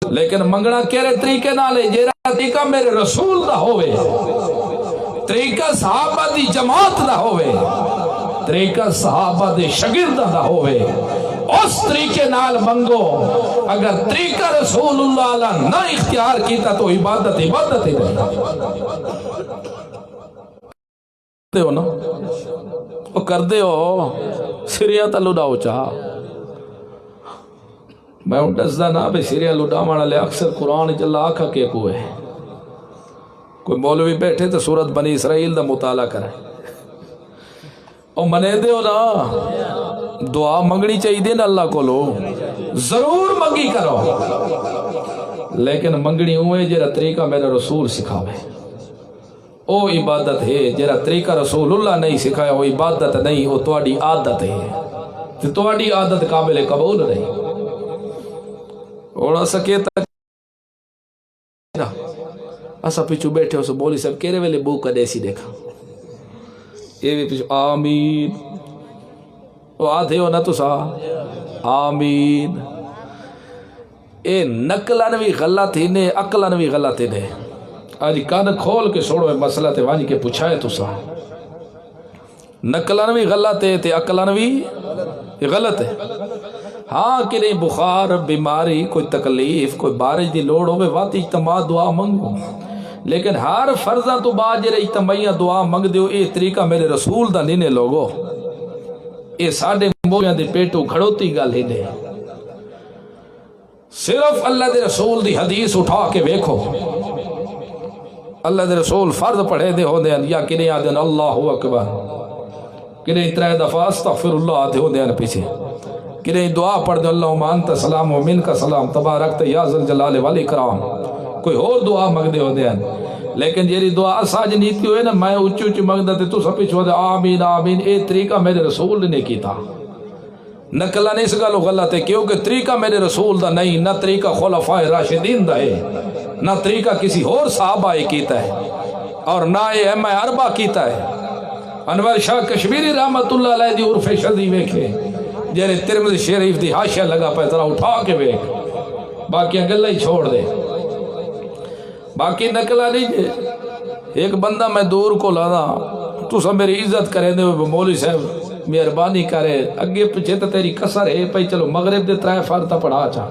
لیکن منگنا کیرے طریقے نہ لے؟ جیرا طریقہ میرے رسول دا ہوئے، طریقہ صحابہ دی جماعت دا ہوئے، طریقہ صحابہ دی شگردہ دا ہوئے، اس طریقے نال منگو۔ اگر طریقہ رسول اللہ علیہ نہ اختیار کیتا تو عبادت ہی نہیں دے ہو نا، وہ کر دے ہو سریہ تا لڑاؤ چاہا۔ میں ان دسدہ نا بے سریہ لڑا مانا لے اکثر قرآن جلہ آکھا کے کوئے، کوئی مولوی بیٹھے تو سورت بنی اسرائیل دا مطالعہ کرے اور منے دے ہو نا، دعا منگنی چاہیے دے نا اللہ کو لو، ضرور منگی کرو، لیکن منگنی ہوئے جیرا طریقہ میرا رسول سکھاوے، او عبادت ہے۔ جیرا طریقہ رسول اللہ نہیں سکھایا وہ عبادت نہیں، وہ تواڈی عادت ہے، تو تواڈی عادت قابل قبول نہیں۔ اور ایسا کہتا ایسا پیچھو بیٹھے ہو سو بولی صاحب کہرے ویلے بو کا دیسی دیکھا، یہ بھی پیچھو آمین، وہ آدھے ہو نا تو سا آمین۔ اے نقلن بھی غلط ہی نے، عقلن بھی غلط ہی نے۔ آج کان کھول کے سوڑو مسئلہ تے وانی کے پوچھائے تو سا، نقلن بھی غلط ہے تے عقلن بھی غلط ہے۔ ہاں کہ نہیں بخار، بیماری، کوئی تکلیف، کوئی بارش دی لوڑ ہوئے وقت اجتماع دعا منگو، لیکن ہر فرضاں تو بعد جرے اجتماعیہ دعا منگ دیو، اے طریقہ میرے رسول دا نہیں لوگو، اے ساڑھے مولیاں دے پیٹو کھڑوتی گل ہی نہیں۔ صرف اللہ دے رسول دی حدیث اٹھا کے ویکھو، اللہ دے رسول فرض پڑھے دے ہو دیں یا کنے آدھیں اللہ اکبر، کنے اترائے دفعہ استغفر اللہ آدھے ہو دیں پیچھے، کنے دعا پڑھ دیں اللہم انت سلام و من کا سلام تبارکت یا ذل جلال والاکرام، کوئی اور دعا مگ دے ہو دیں۔ لیکن جیری دعا اساج نیتی ہوئے نا میں اچھو اچھو مگ دے تو سب پیچھو دے آمین آمین، اے طریقہ میرے رسول نے کی تھا۔ نقلہ نہیں اس گالو غلط ہے کیونکہ طریقہ میرے رسول دا نہیں، نہ طریقہ خلفائے راشدین دا ہے، نہ طریقہ کسی اور صحابہ کیتا ہے، اور نہ یہ ائمہ اربعہ کیتا ہے۔ انور شاہ کشمیری رحمت اللہ علیہ دی عرف شدی ویکھے جیرے ترمذی شریف دی حاشیہ لگا پہ ذرا اٹھا کے ویکھ، باقی گلہ ہی چھوڑ دے، باقی نقلہ نہیں دے۔ ایک بندہ میں دور کو لانا تو سب میری عزت کرے دے مولوی صاحب مہربانی کرے اگے پیچھے تو تیری کسر ہے پئی، چلو مغرب دے ترائے فرد پڑھا چاہ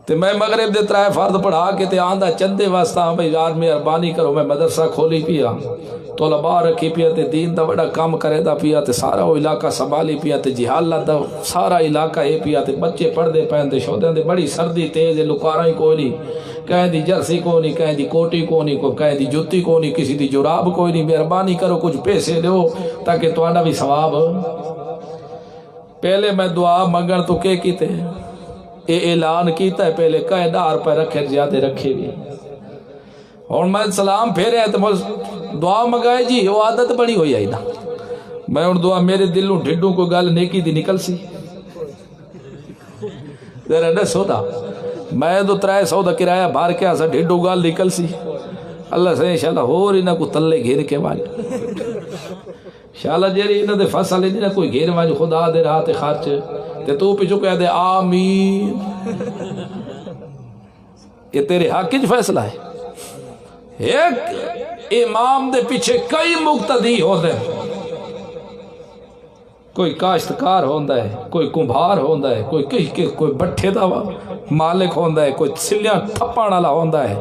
تے میں مغرب دے ترائے فرد پڑھا کے تے آندہ چندے واسطہ بھئی یار مہربانی کرو، میں مدرسہ کھولی پیا، طلباء رکھی پیا تے دین دا بڑا کام کرے دا پیا تے سارا وہ علاقہ سنبھالی پیا تے جہالت دا سارا علاقہ اے پیا تے بچے پڑھ دے پہن دے شودے دے، بڑی سردی تیز ہے، لکارا ہی کوئی نہیں، کہیں دی جرسی کوئی نہیں، کہیں دی کوٹی کوئی نہیں، کہیں دی جتی کوئی نہیں، کسی دی جراب کوئی نہیں، مہربانی کرو کچھ پیسے دو تاکہ تواڈا بھی ثواب۔ پہلے میں دعا منگن تو کہ کیتے اے اعلان کیتا ہے پہلے کہے دار پہ رکھے زیادہ رکھے بھی، اور میں سلام پھیرے ہے تو دعا منگائے جی، وہ عادت بڑی ہوئی آئی نا، میں ان دعا میرے دلوں ڈھڈوں کو گل نیکی دی نکل سی ذرا نہ سودا، میں تو 300 دا کرایہ بھار کے آسا ڈھڈوں گل نکل سی، اللہ سے انشاءاللہ ہو رہی نہ کو تلے گھیر کے والی انشاءاللہ جیری انہوں دے فصل نہیں نہ کوئی گھیر والی خدا دے رہا تے خرچ تے تو پیچھو کہہ دے آمین، یہ تیرے حق کی فیصلہ ہے۔ ایک امام دے پیچھے کئی مقتدی ہو دے، کوئی کاشتکار ہوندہ ہے، کوئی کمبھار ہوندہ ہے، کوئی بٹھے دا مالک ہوندہ ہے، کوئی سلیاں تھپانا لا ہوندہ ہے،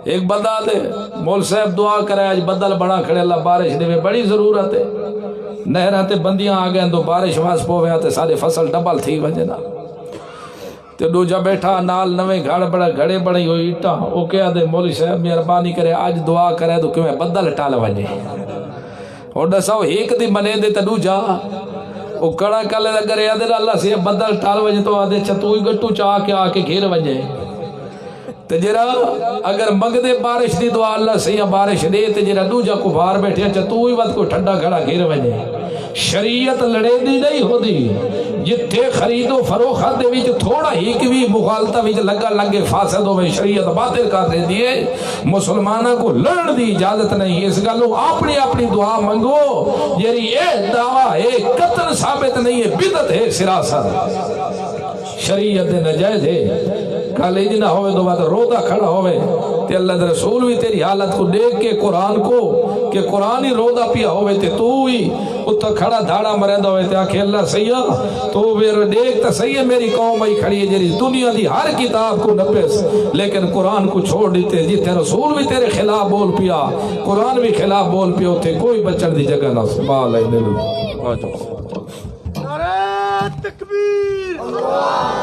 ایک بندہ دے مول صاحب دعا کرے آج بدل بڑا کھڑے اللہ بارش دے بڑی ضرورت ہے نہراں تے بندیاں آ گئے تو بارش واس پوے تے سارے فصل ڈبل تھی وجے نا تے دوجا بیٹھا نال نویں گھڑے بڑی ہوئی اٹا او کہیا دے مولوی صاحب مہربانی کرے آج دعا کرے تو کیویں بدل ٹال وجے او دسو ایک دی منے دے تے دوجا او کڑا کلے اگر یاد اللہ سے بدل ٹال وجے تو آدے چتوئی گٹو چا کے آ کے گھیر وجے تے جرا اگر منگ دے بارش دی دعا اللہ سیاں بارش دے تے جرا دوجا کفار بیٹھے چتوئی وقت کو ٹھنڈا گھڑا گھیر وجے شریعت لڑے دی نہیں ہو دی جتھے خرید و فروخت دے وچ تھوڑا ہی بھی مغالطہ وچ لگے فاسد ہوے شریعت باطل کر دے دیے مسلمانوں کو لڑن دی اجازت نہیں اس گلوں اپنی اپنی دعا منگو جیری اے دعویٰ اے قطن ثابت نہیں ہے بدعت ہے سراسر شریعت ناجائز ہے کالج نہ ہوئے تو بعد رودا کھڑا ہوئے تے اللہ دے رسول بھی تیری حالت کو دیکھ کے قرآن کو کہ قرآن ہی رودا پیا ہوئے تے تو ہی اتھا کھڑا دھاڑا مرندہ ہوئے تے آکھے اللہ سیاں تو پھر دیکھ تا سیاں میری قوم ہی کھڑی ہے جیری دنیا دی ہر کتاب کو نپس لیکن قرآن کو چھوڑ دیتے جیتے رسول بھی تیرے خلاف بول پیا قرآن بھی خلاف بول پیا تے کوئی بچن دی جگہ نہ سبحان اللہ نعرہ تکبیر